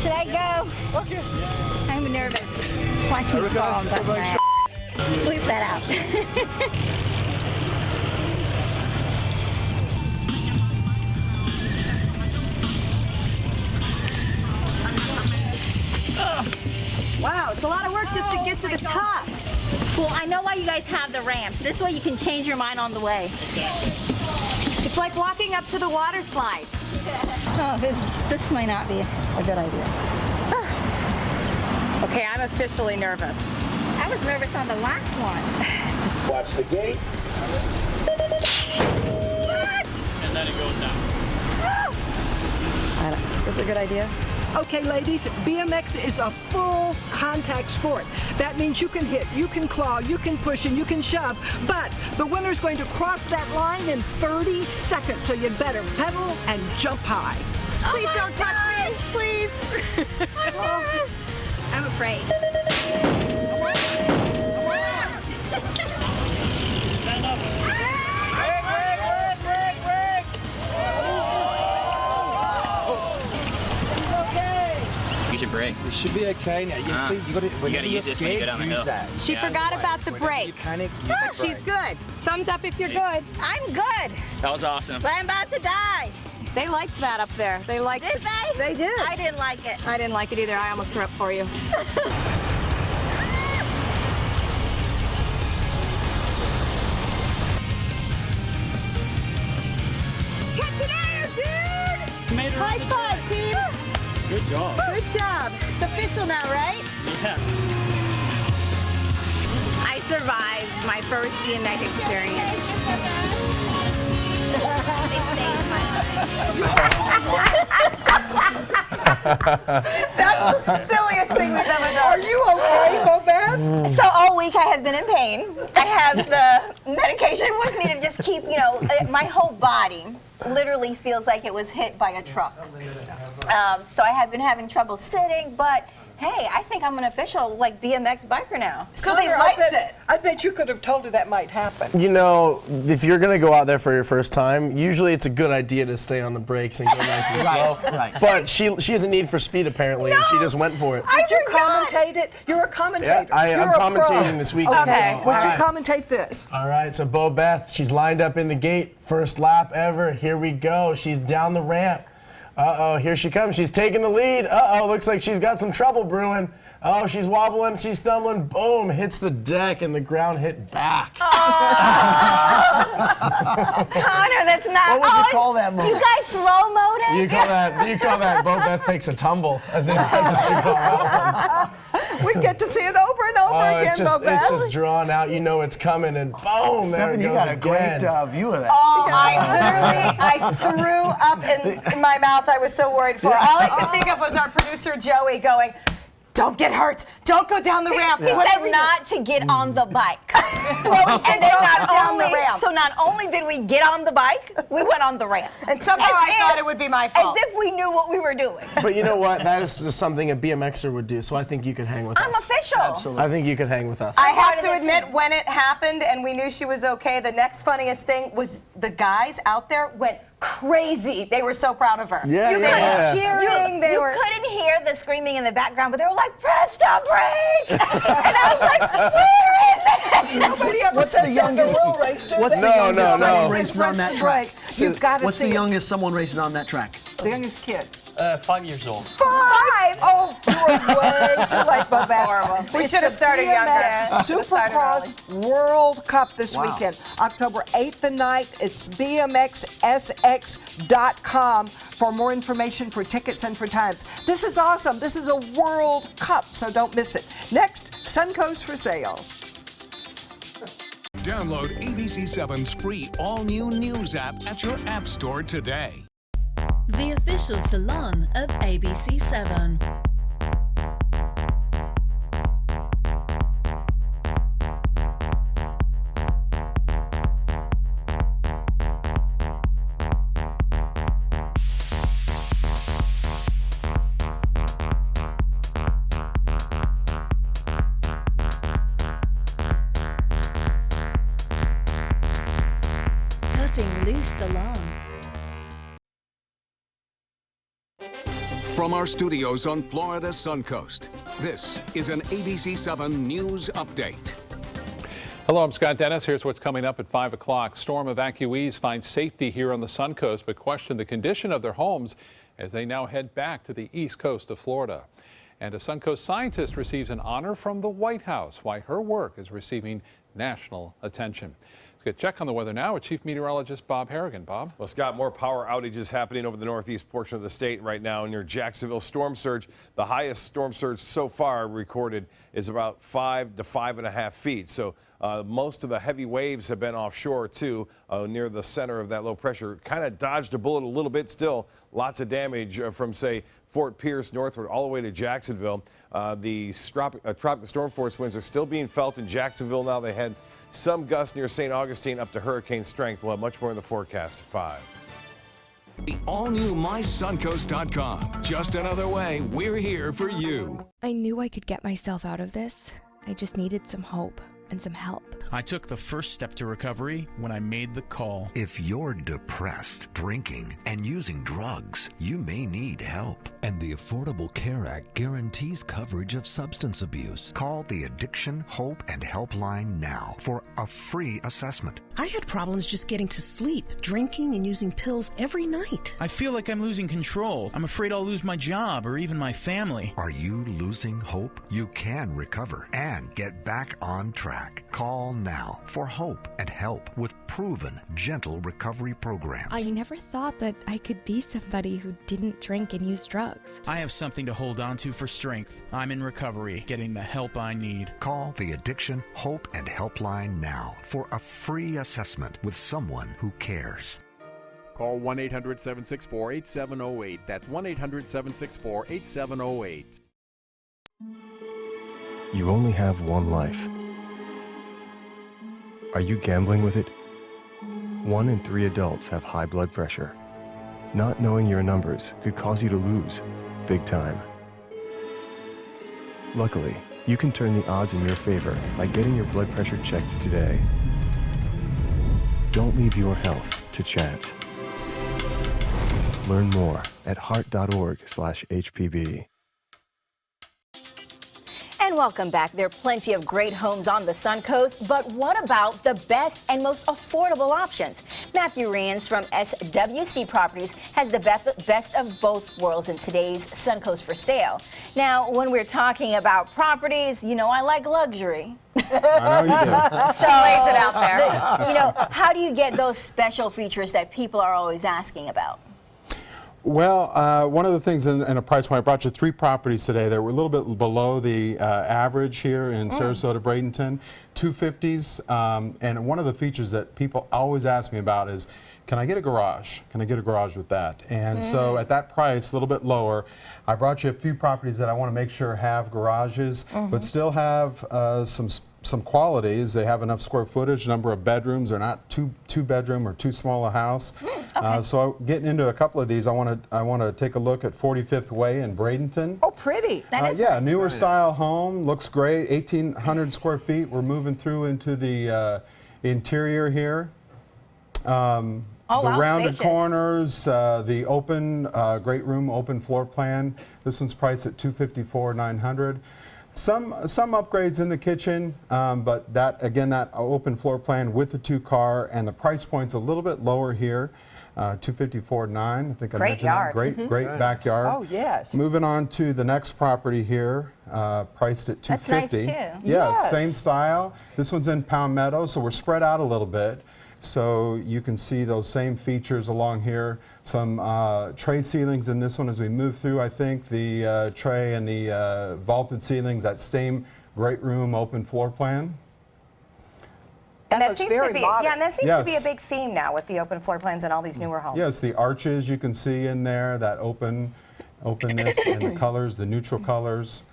Should I go? Okay. I'm nervous. Watch me fall and bust my ass. Bleep that out. Wow, it's a lot of work just to get to the top. Well, I know why you guys have the ramps. This way you can change your mind on the way. It's like walking up to the water slide. Oh, this might not be a good idea. Okay, I'm officially nervous. I was nervous on the last one. Watch the gate. And then it goes down. Is this a good idea? Okay, ladies, BMX is a full contact sport. That means you can hit, you can claw, you can push, and you can shove. But the winner's going to cross that line in 30 seconds, so you'd better pedal and jump high. Please don't touch me, please. I'm afraid. Stand up. You should brake. It should be okay. Now, you see, you got to use this when you go down the hill. She forgot about the brake. But she's good. Thumbs up if you're good. I'm good. That was awesome. But I'm about to die. They liked that up there. They liked Did they? They did. I didn't like it. I didn't like it either. I almost threw up for you. Catch an air, dude! Made her High in the five, team. Good job. Good job. It's official now, right? Yeah. I survived my first BMX experience. That's the silliest thing we've ever done. Are you okay, Bobeth? So all week I have been in pain. I have the medication with me to just keep, my whole body literally feels like it was hit by a truck. So I have been having trouble sitting, but hey, I think I'm an official BMX biker now. So they liked it. I bet you could have told her that might happen. You know, if you're going to go out there for your first time, usually it's a good idea to stay on the brakes and go nice and slow. Right. But she has a need for speed apparently, and she just went for it. Did you commentate it? You're a commentator. Yeah, I'm You're a commentating pro. this weekend. Okay. so- Would All you right. commentate this? All right, so Bo Beth, she's lined up in the gate. First lap ever. Here we go. She's down the ramp. Uh-oh, here she comes. She's taking the lead. Uh-oh, looks like she's got some trouble brewing. Oh, she's wobbling, she's stumbling. Boom, hits the deck and the ground hit back. Connor, that's not. What would you call that move? You guys slow-moed it? You call that Bo Beth takes a tumble. I think that's what you call that. We get to see it over and over again, it's Bobeth. just drawn out. You know it's coming, and boom, there it Stephanie, you goes got a again. great view of that. Oh, I threw up in my mouth. I was so worried for her. All I could think of was our producer, Joey, going, "Don't get hurt. Don't go down the ramp." He said not to get on the bike. Well, we said then not down the ramp. So not only did we get on the bike, we went on the ramp. And somehow I thought it would be my fault. As if we knew what we were doing. But you know what? That is just something a BMXer would do, so I think you could hang with I'm us. official. I think you could hang with us. I have to admit, when it happened and we knew she was okay, the next funniest thing was the guys out there went crazy. They were so proud of her. Yeah, They were cheering. They you were. couldn't hear the screaming in the background, but they were like, "Press the brake!" And I was like, "Where is it?" Nobody ever What's says the that youngest? the real race, do What's they? the youngest someone no. races on that Press the track? brake. You've got to What's see the it. youngest someone races on that track? The youngest kid. 5 years old. 5? Oh, you were way too late, Bobette. Horrible. We It's should have the started younger. BMX Should have started Supercross World Cup this Wow. weekend, October 8th and 9th. It's bmxsx.com for more information, for tickets, and for times. This is awesome. This is a World Cup, so don't miss it. Next, Suncoast for sale. Download ABC7's free all-new news app at your app store today. The official salon of ABC7. Cutting Loose Salon. From our studios on Florida's Suncoast, this is an ABC7 News Update. Hello, I'm Scott Dennis. Here's what's coming up at 5 o'clock. Storm evacuees find safety here on the Suncoast, but question the condition of their homes as they now head back to the east coast of Florida. And a Suncoast scientist receives an honor from the White House, why her work is receiving national attention. Let's get a check on the weather now with Chief Meteorologist Bob Harrigan. Bob? Well, Scott, more power outages happening over the northeast portion of the state right now near Jacksonville. Storm surge, the highest storm surge so far recorded is about 5 to 5.5 feet. So most of the heavy waves have been offshore too, near the center of that low pressure. Kind of dodged a bullet a little bit still. Lots of damage from, say, Fort Pierce northward all the way to Jacksonville. The tropical storm force winds are still being felt in Jacksonville now. They had some gusts near St. Augustine up to hurricane strength. We'll have much more in the forecast at 5. The all-new MySuncoast.com. Just another way we're here for you. I knew I could get myself out of this. I just needed some hope and some help. I took the first step to recovery when I made the call. If you're depressed, drinking, and using drugs, you may need help. And the Affordable Care Act guarantees coverage of substance abuse. Call the Addiction, Hope, and Helpline now for a free assessment. I had problems just getting to sleep, drinking and using pills every night. I feel like I'm losing control. I'm afraid I'll lose my job or even my family. Are you losing hope? You can recover and get back on track. Call now for hope and help with proven, gentle recovery programs. I never thought that I could be somebody who didn't drink and use drugs. I have something to hold on to for strength. I'm in recovery, getting the help I need. Call the Addiction, Hope, and Helpline now for a free assessment with someone who cares. Call 1-800-764-8708. That's 1-800-764-8708. You only have one life. Are you gambling with it? 1 in 3 adults have high blood pressure. Not knowing your numbers could cause you to lose, big time. Luckily, you can turn the odds in your favor by getting your blood pressure checked today. Don't leave your health to chance. Learn more at heart.org/HPB. And welcome back. There are plenty of great homes on the Suncoast, but what about the best and most affordable options? Matthew Rians from SWC Properties has the best of both worlds in today's Suncoast for sale. Now, when we're talking about properties, you know I like luxury. I know you do. So, lays it out there. You know, how do you get those special features that people are always asking about? Well, one of the things in a price point, I brought you 3 properties today that were a little bit below the average here in Sarasota, Bradenton, 250s. And one of the features that people always ask me about is, can I get a garage? Can I get a garage with that? And so at that price, a little bit lower, I brought you a few properties that I want to make sure have garages, but still have some qualities. They have enough square footage, number of bedrooms. They're not two bedroom or too small a house. So getting into a couple of these, I want to take a look at 45th Way in Bradenton. Oh, pretty. Yeah, newer style home, looks great. 1,800 square feet. We're moving through into the interior here. The rounded corners, the open great room, open floor plan. This one's priced at $254,900. Some upgrades in the kitchen, but that open floor plan with the 2-car, and the price point's a little bit lower here, $254,900. I think I mentioned that. Great backyard. Oh yes. Moving on to the next property here, priced at $250,000. That's nice too. Yeah, same style. This one's in Palmetto, so we're spread out a little bit. So you can see those same features along here. Some tray ceilings in this one as we move through. I think the tray and the vaulted ceilings, that same great room open floor plan. And that seems to be, and that seems to be a Yes. big theme now with the open floor plans and all these newer homes. Yes, the arches you can see in there, that openness and the colors, the neutral colors.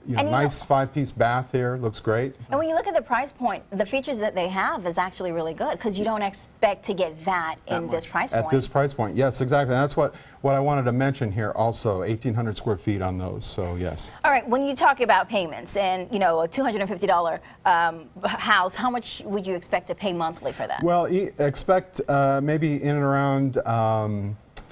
Nice 5-piece bath here, looks great. And when you look at the price point, the features that they have is actually really good because you don't expect to get that in this price point. At this price point, yes, exactly. And that's what I wanted to mention here also, 1,800 square feet on those, so yes. All right, when you talk about payments and, you know, a $250 house, how much would you expect to pay monthly for that? Well, expect maybe in and around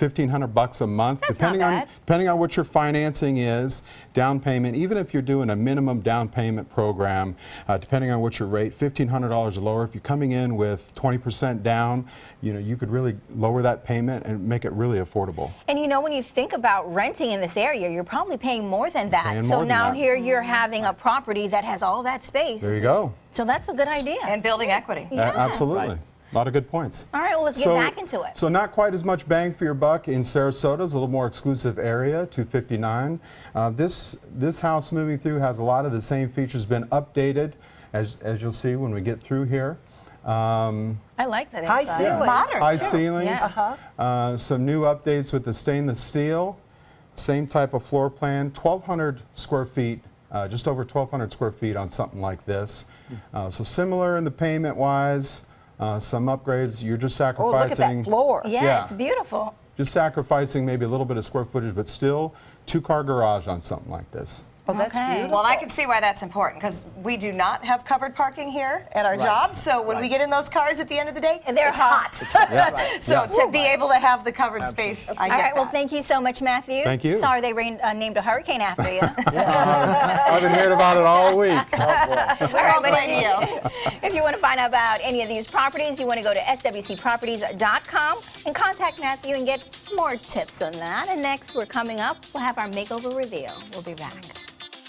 $1,500 a month, That's depending not on bad. depending on what your financing is. Down payment, even if you're doing a minimum down payment program, depending on what your rate, $1,500 or lower. If you're coming in with 20% down, you could really lower that payment and make it really affordable. And when you think about renting in this area, you're probably paying more than that. Paying So more than now that. here you're having a property that has all that space. There you go. So that's a good idea. And building equity. Absolutely. A lot of good points. All right, well, let's get back into it. So not quite as much bang for your buck in Sarasota. It's a little more exclusive area, 259. This house moving through has a lot of the same features, been updated, as you'll see when we get through here. I like that. High inside. ceilings. Modern, High too. ceilings. Yeah. Some new updates with the stainless steel. Same type of floor plan. 1,200 square feet. Just over 1,200 square feet on something like this. So similar in the payment wise. Some upgrades. You're just sacrificing. Oh, look at that floor. Yeah, it's beautiful. Just sacrificing maybe a little bit of square footage, but still 2-car garage on something like this. Oh, that's beautiful. Well, I can see why that's important, because we do not have covered parking here at our job. So when we get in those cars at the end of the day, And they're it's hot. So to be able to have the covered space, I All get right, well, that. thank you so much, Matthew. Thank you. Sorry they named a hurricane after you. I've been hearing about it all week. All right, but if you want to find out about any of these properties, you want to go to swcproperties.com and contact Matthew and get more tips on that. And next, we're coming up, we'll have our makeover reveal. We'll be back.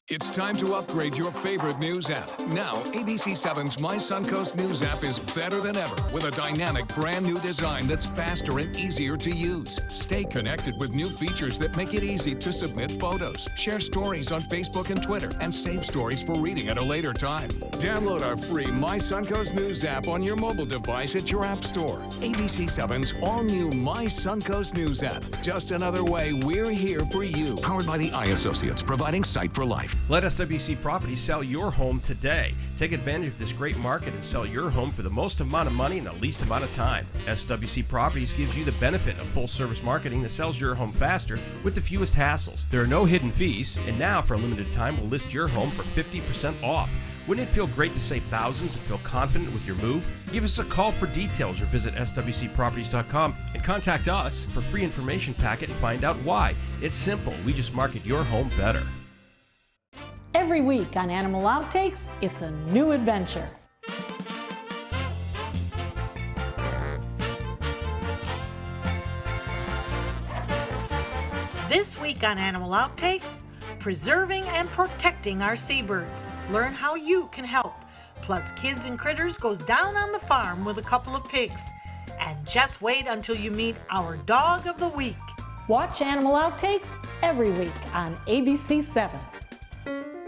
It's time to upgrade your favorite news app. Now, ABC7's My Suncoast News app is better than ever with a dynamic brand new design that's faster and easier to use. Stay connected with new features that make it easy to submit photos, share stories on Facebook and Twitter, and save stories for reading at a later time. Download our free My Suncoast News app on your mobile device at your app store. ABC7's all-new My Suncoast News app. Just another way we're here for you. Powered by the iAssociates, providing sight for life. Let SWC Properties sell your home today. Take advantage of this great market and sell your home for the most amount of money in the least amount of time. SWC Properties gives you the benefit of full-service marketing that sells your home faster with the fewest hassles. There are no hidden fees, and now for a limited time, we'll list your home for 50% off. Wouldn't it feel great to save thousands and feel confident with your move? Give us a call for details or visit swcproperties.com and contact us for free information packet and find out why. It's simple. We just market your home better. Every week on Animal Outtakes, it's a new adventure. This week on Animal Outtakes, preserving and protecting our seabirds. Learn how you can help. Plus, Kids and Critters goes down on the farm with a couple of pigs. And just wait until you meet our dog of the week. Watch Animal Outtakes every week on ABC7.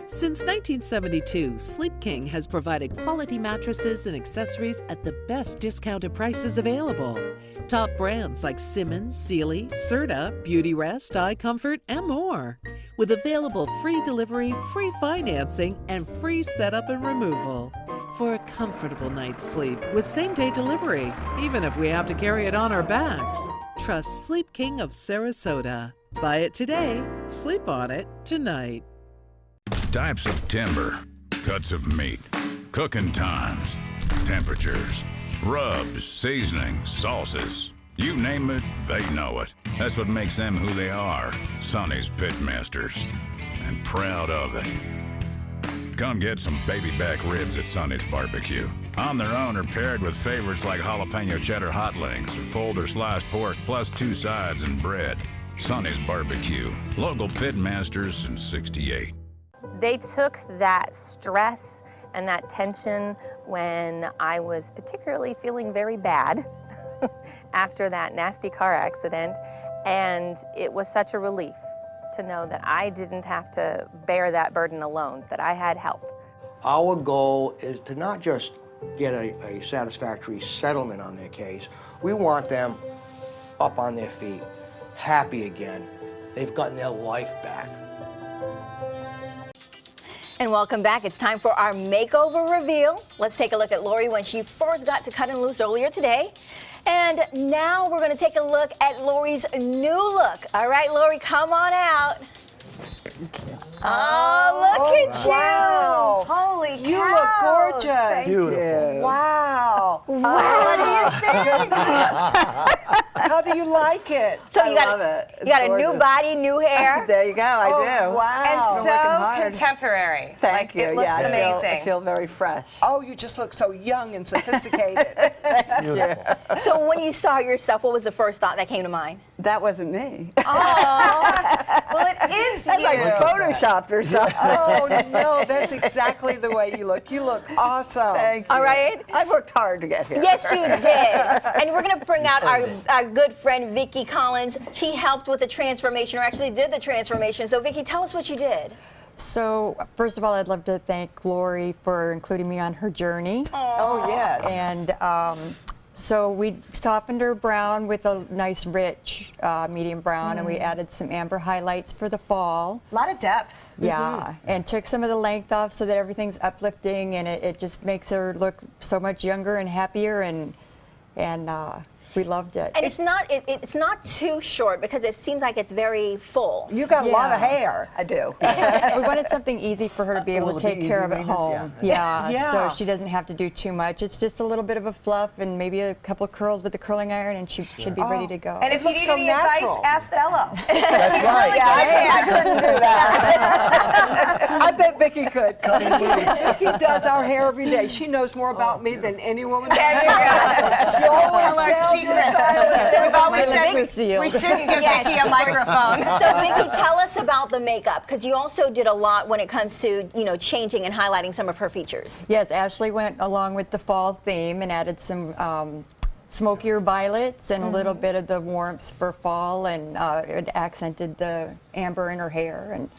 Since 1972, Sleep King has provided quality mattresses and accessories at the best discounted prices available. Top brands like Simmons, Sealy, Serta, Beautyrest, iComfort, and more. With available free delivery, free financing, and free setup and removal. For a comfortable night's sleep with same-day delivery, even if we have to carry it on our backs. Trust Sleep King of Sarasota. Buy it today, sleep on it tonight. Types of timber, cuts of meat, cooking times, temperatures, rubs, seasonings, sauces. You name it, they know it. That's what makes them who they are, Sonny's Pitmasters. And proud of it. Come get some baby back ribs at Sonny's Barbecue. On their own or paired with favorites like jalapeno cheddar hot links or pulled or sliced pork plus 2 sides and bread. Sonny's Barbecue. Local Pitmasters since '68. They took that stress and that tension when I was particularly feeling very bad after that nasty car accident, and it was such a relief to know that I didn't have to bear that burden alone, that I had help. Our goal is to not just get a satisfactory settlement on their case. We want them up on their feet, happy again. They've gotten their life back. And welcome back. It's time for our makeover reveal. Let's take a look at Lori when she first got to Cut and Loose earlier today. And now we're going to take a look at Lori's new look. All right, Lori, come on out. Oh, look at wow. you. Holy cow. You look gorgeous. Thank Beautiful. you. Wow. Wow. What do you think? How do you like it? So I love it. It's You got a new gorgeous. body, new hair. There you go. I do. Wow. And Been working so hard. contemporary. Thank Like, you. It looks yeah, amazing. I feel very fresh. Oh, you just look so young and sophisticated. Beautiful. So when you saw yourself, what was the first thought that came to mind? That wasn't me. Well, it is That's you. like photoshopped or something. Oh, no, that's exactly the way you look. You look awesome. Thank you. All right. I've worked hard to get here. Yes, you did. And we're going to bring out our good friend, Vicki Collins. She helped with the transformation, or actually did the transformation. So, Vicki, tell us what you did. So, first of all, I'd love to thank Lori for including me on her journey. Oh, yes. And so we softened her brown with a nice rich medium brown, and we added some amber highlights for the fall. A lot of depth. Yeah, and took some of the length off so that everything's uplifting, and it just makes her look so much younger and happier, and we loved it. And it's not too short because it seems like it's very full. You got a lot of hair. I do. We wanted something easy for her to be able to take care of at home. Yeah, so she doesn't have to do too much. It's just a little bit of a fluff and maybe a couple curls with the curling iron, and she should be ready to go. And if you need any advice, ask Bello. That's right. I couldn't do that. I bet Vicki could. Vicki does our hair every day. She knows more about me than any woman. There you go. Don't tell our secrets. We've always said we shouldn't give Vicki a microphone. So, Vicki, tell us about the makeup, because you also did a lot when it comes to, changing and highlighting some of her features. Yes, Ashley went along with the fall theme and added some smokier violets and a little bit of the warmth for fall, and it accented the amber in her hair, and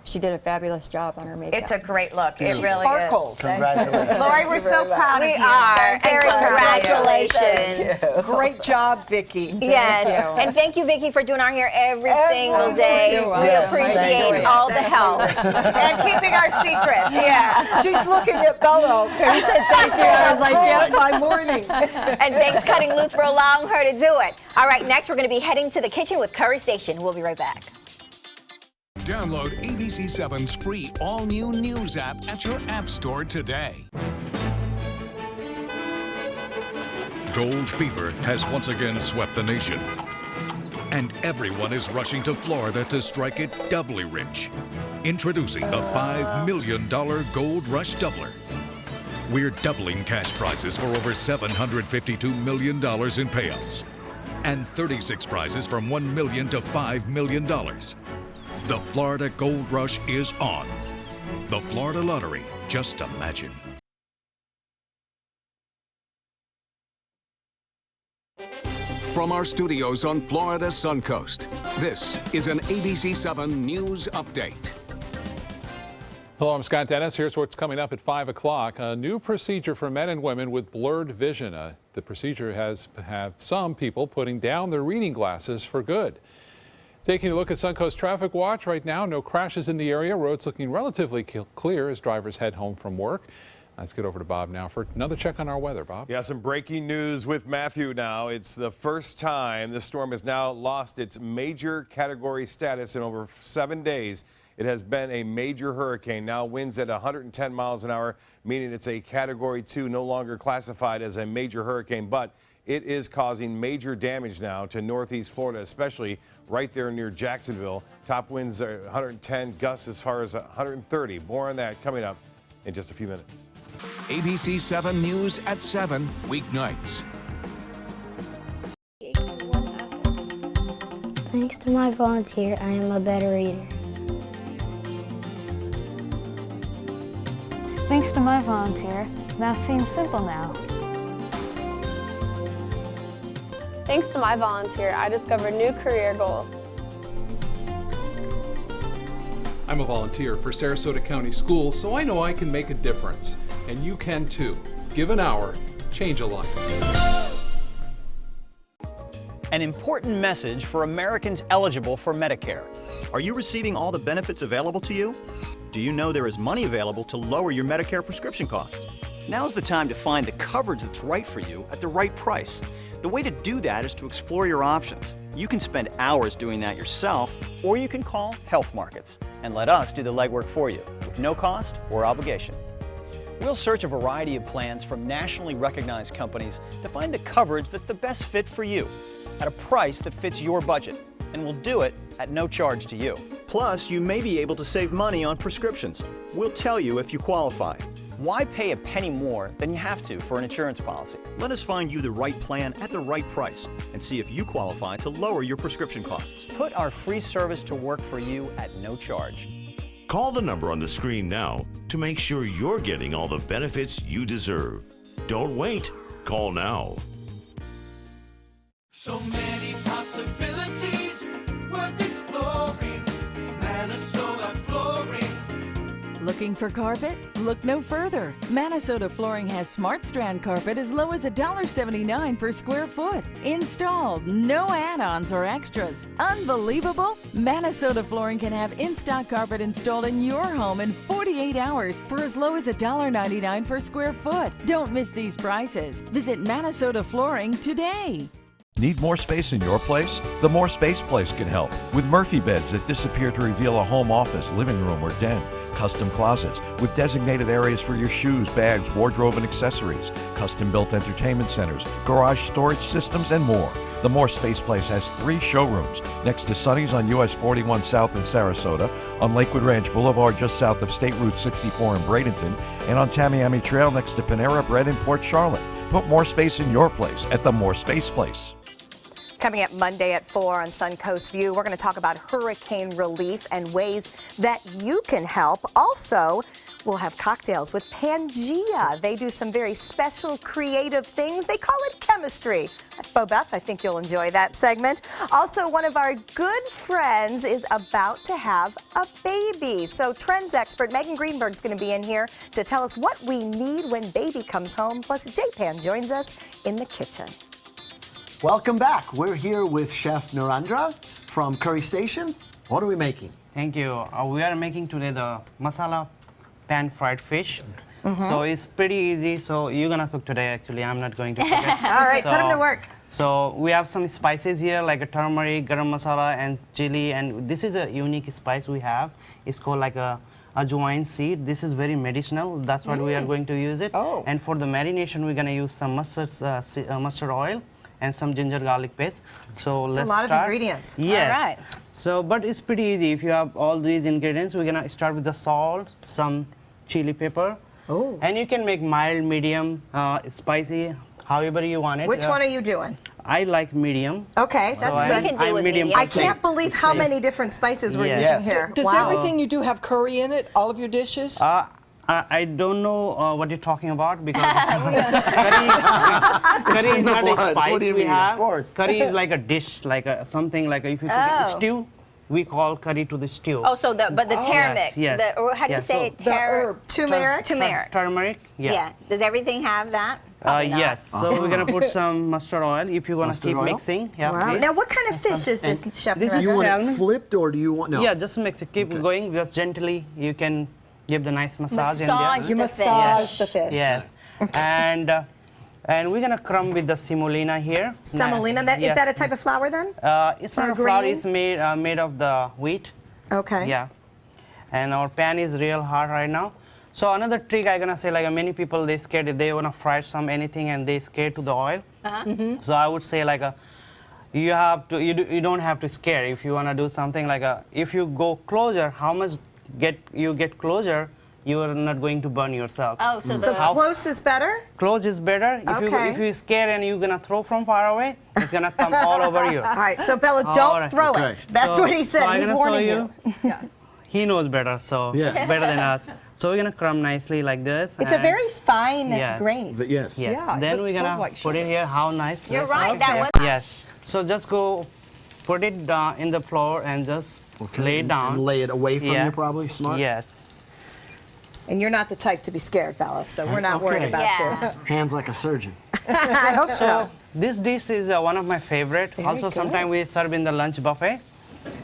she did a fabulous job on her makeup. It's a great look. She It really sparkles. is. Congratulations. Lori, we're so proud of you. We are. I'm very And proud of you. congratulations. Great job, Vicki. Yes. And thank you, Vicki, for doing our hair every single day. We appreciate all the help. And keeping our secrets. Yeah. She's looking at Bello. He said thank you. I was like, yes, by morning. And thanks, Cutting Loose, for allowing her to do it. All right, next we're going to be heading to the kitchen with Curry Station. We'll be right back. Download ABC7's free all-new news app at your app store today. Gold fever has once again swept the nation. And everyone is rushing to Florida to strike it doubly rich. Introducing the $5 million Gold Rush Doubler. We're doubling cash prizes for over $752 million in payouts. And 36 prizes from $1 million to $5 million. The Florida Gold Rush is on. The Florida Lottery, just imagine. From our studios on Florida Suncoast, this is an ABC7 News Update. Hello, I'm Scott Dennis. Here's what's coming up at 5 o'clock. A new procedure for men and women with blurred vision. The procedure has some people putting down their reading glasses for good. Taking a look at Suncoast Traffic Watch right now, no crashes in the area. Roads looking relatively clear as drivers head home from work. Let's get over to Bob now for another check on our weather. Bob? Yeah, some breaking news with Matthew now. It's the first time this storm has now lost its major category status in over 7 days. It has been a major hurricane. Now winds at 110 miles an hour, meaning it's a Category 2, no longer classified as a major hurricane, but it is causing major damage now to northeast Florida, especially right there near Jacksonville. Top winds are 110, gusts as far as 130. More on that coming up in just a few minutes. ABC7 News at 7, weeknights. Thanks to my volunteer, I am a better reader. Thanks to my volunteer, math seems simple now. Thanks to my volunteer, I discovered new career goals. I'm a volunteer for Sarasota County Schools, so I know I can make a difference. And you can too. Give an hour, change a life. An important message for Americans eligible for Medicare. Are you receiving all the benefits available to you? Do you know there is money available to lower your Medicare prescription costs? Now's the time to find the coverage that's right for you at the right price. The way to do that is to explore your options. You can spend hours doing that yourself, or you can call Health Markets and let us do the legwork for you with no cost or obligation. We'll search a variety of plans from nationally recognized companies to find the coverage that's the best fit for you. at a price that fits your budget, and we'll do it at no charge to you. Plus, you may be able to save money on prescriptions. We'll tell you if you qualify. Why pay a penny more than you have to for an insurance policy? Let us find you the right plan at the right price and see if you qualify to lower your prescription costs. Put our free service to work for you at no charge. Call the number on the screen now to make sure you're getting all the benefits you deserve. Don't wait. Call now. So many possibilities worth exploring. Minnesota Flooring. Looking for carpet? Look no further. Minnesota Flooring has Smart Strand carpet as low as $1.79 per square foot. Installed, no add-ons or extras. Unbelievable? Minnesota Flooring can have in-stock carpet installed in your home in 48 hours for as low as $1.99 per square foot. Don't miss these prices. Visit Minnesota Flooring today. Need more space in your place? The More Space Place can help with Murphy beds that disappear to reveal a home office, living room, or den. Custom closets with designated areas for your shoes, bags, wardrobe, and accessories. Custom-built entertainment centers, garage storage systems, and more. The More Space Place has 3 showrooms next to Sunny's on US 41 South in Sarasota, on Lakewood Ranch Boulevard just south of State Route 64 in Bradenton, and on Tamiami Trail next to Panera Bread in Port Charlotte. Put more space in your place at the More Space Place. Coming up Monday at 4 on Suncoast View, we're going to talk about hurricane relief and ways that you can help. Also, we'll have cocktails with Pangea. They do some very special, creative things. They call it chemistry. Bo Beth, I think you'll enjoy that segment. Also, one of our good friends is about to have a baby. So trends expert Megan Greenberg's going to be in here to tell us what we need when baby comes home. Plus, J-Pan joins us in the kitchen. Welcome back. We're here with Chef Narendra from Curry Station. What are we making? Thank you. We are making today the masala pan fried fish. So it's pretty easy. So you're gonna cook today. Actually, I'm not going to cook it. All right, put them to work. So we have some spices here like a turmeric, garam masala, and chili. And this is a unique spice we have. It's called like a ajwain seed. This is very medicinal. That's what we are going to use it. Oh. And for the marination, we're gonna use some mustard oil and some ginger garlic paste. So let's a lot start. of ingredients. Yes. All right. So, but it's pretty easy. If you have all these ingredients, we're gonna start with the salt, some chili pepper. Oh. And you can make mild, medium, spicy, however you want it. Which one are you doing? I like medium. Okay, that's good. I'm medium. I can't believe how many different spices we're using here. Does everything you do have curry in it? All of your dishes? I don't know what you're talking about because curry is not a spice we have. Of course. Curry is like a dish, like something like if you cook a stew, we call curry to the stew. Oh, so but the turmeric. Yes. Or how do you say it? The herb. Turmeric. Turmeric. Yeah. Does everything have that? Yes. So we're gonna put some mustard oil. If you wanna keep mixing, Wow. Now, what kind of fish is this, Chef? This is you want salmon. it flipped or do you want no? Yeah, just mix it. Keep going. Just gently. You can give the nice massage in there. Massage You the massage fish. The fish. Yes. And we're gonna crumb with the semolina here. Semolina. Is that a type of flour then? It's not a flour. It's made of the wheat. Okay. Yeah. And our pan is real hot right now. So another trick I'm gonna say, like many people, they scared if they wanna fry anything and they scared to the oil. So I would say like you have to you don't have to scare if you wanna do something like if you go closer, how much you get closer, you are not going to burn yourself. Oh, so close is better? Close is better. If you scare and you're gonna throw from far away, it's gonna come all over you. All right, so Bella, don't throw it. That's what he said. He's warning you. He knows better, so better than us. So we're gonna crumb nicely like this. It's a very fine grain. Yes. Yeah, then we're gonna put it here. How nice. You're right. That one. Yes. So just go put it in the floor and just lay it down. And lay it away from you, probably. Smart. Yes. And you're not the type to be scared, Bella, so we're not worried about you. Hands like a surgeon. I hope so. This dish is one of my favorite. Also, sometimes we serve in the lunch buffet.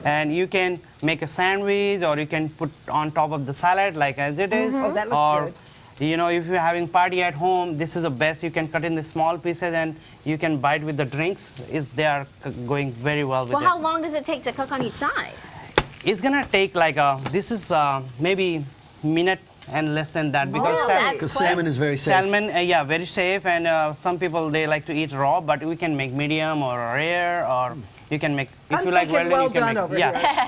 And you can make a sandwich or you can put on top of the salad like as it is. Oh, that looks good. You know, if you're having party at home, this is the best. You can cut in the small pieces and you can bite with the drinks. They are going very well with it. Well, how long does it take to cook on each side? It's gonna take like this is maybe minute and less than that Because salmon is very safe. Salmon, yeah, very safe, and some people they like to eat raw, but we can make medium or rare, or you can make if you like well done. You can make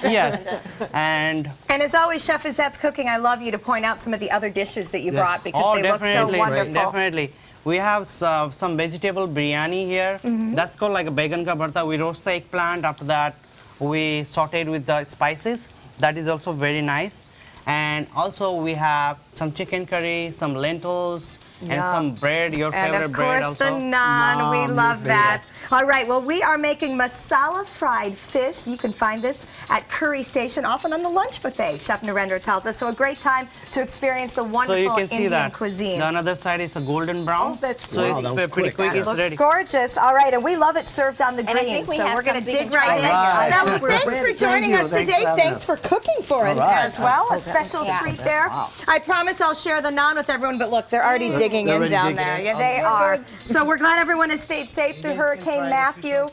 yes, and as always, Chef Izzette's Cooking, I love you to point out some of the other dishes that you brought because they look so wonderful. Definitely. We have some vegetable biryani here. That's called like a baigan ka bharta. We roast the eggplant. After that, we sauteed with the spices. That is also very nice. And also we have some chicken curry, some lentils, and some bread, your favorite bread also. And of course the naan, we love that. All right, well, we are making masala fried fish. You can find this at Curry Station, often on the lunch buffet, Chef Narendra tells us. So a great time to experience the wonderful so you can see Indian that. cuisine. The other side is a golden brown. Oh, that's so it's pretty quick, it's looks ready. gorgeous. All right, and we love it served on the And I green. think we So have we're going to something dig to try right in. right Now, now. thanks for joining us today. Thanks for cooking for us as well. A special treat there. I promise I'll share the naan with everyone, but look, they're already digging in down there. Yeah, they are. So we're glad everyone has stayed safe through Hurricane Matthew.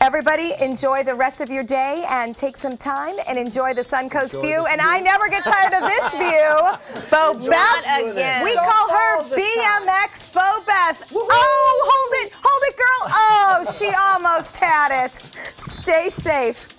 Everybody, enjoy the rest of your day and take some time and enjoy the Suncoast view. And I never get tired of this view. Bo Beth, again. we call her BMX Bo Beth. Oh, hold it, girl. Oh, she almost had it. Stay safe.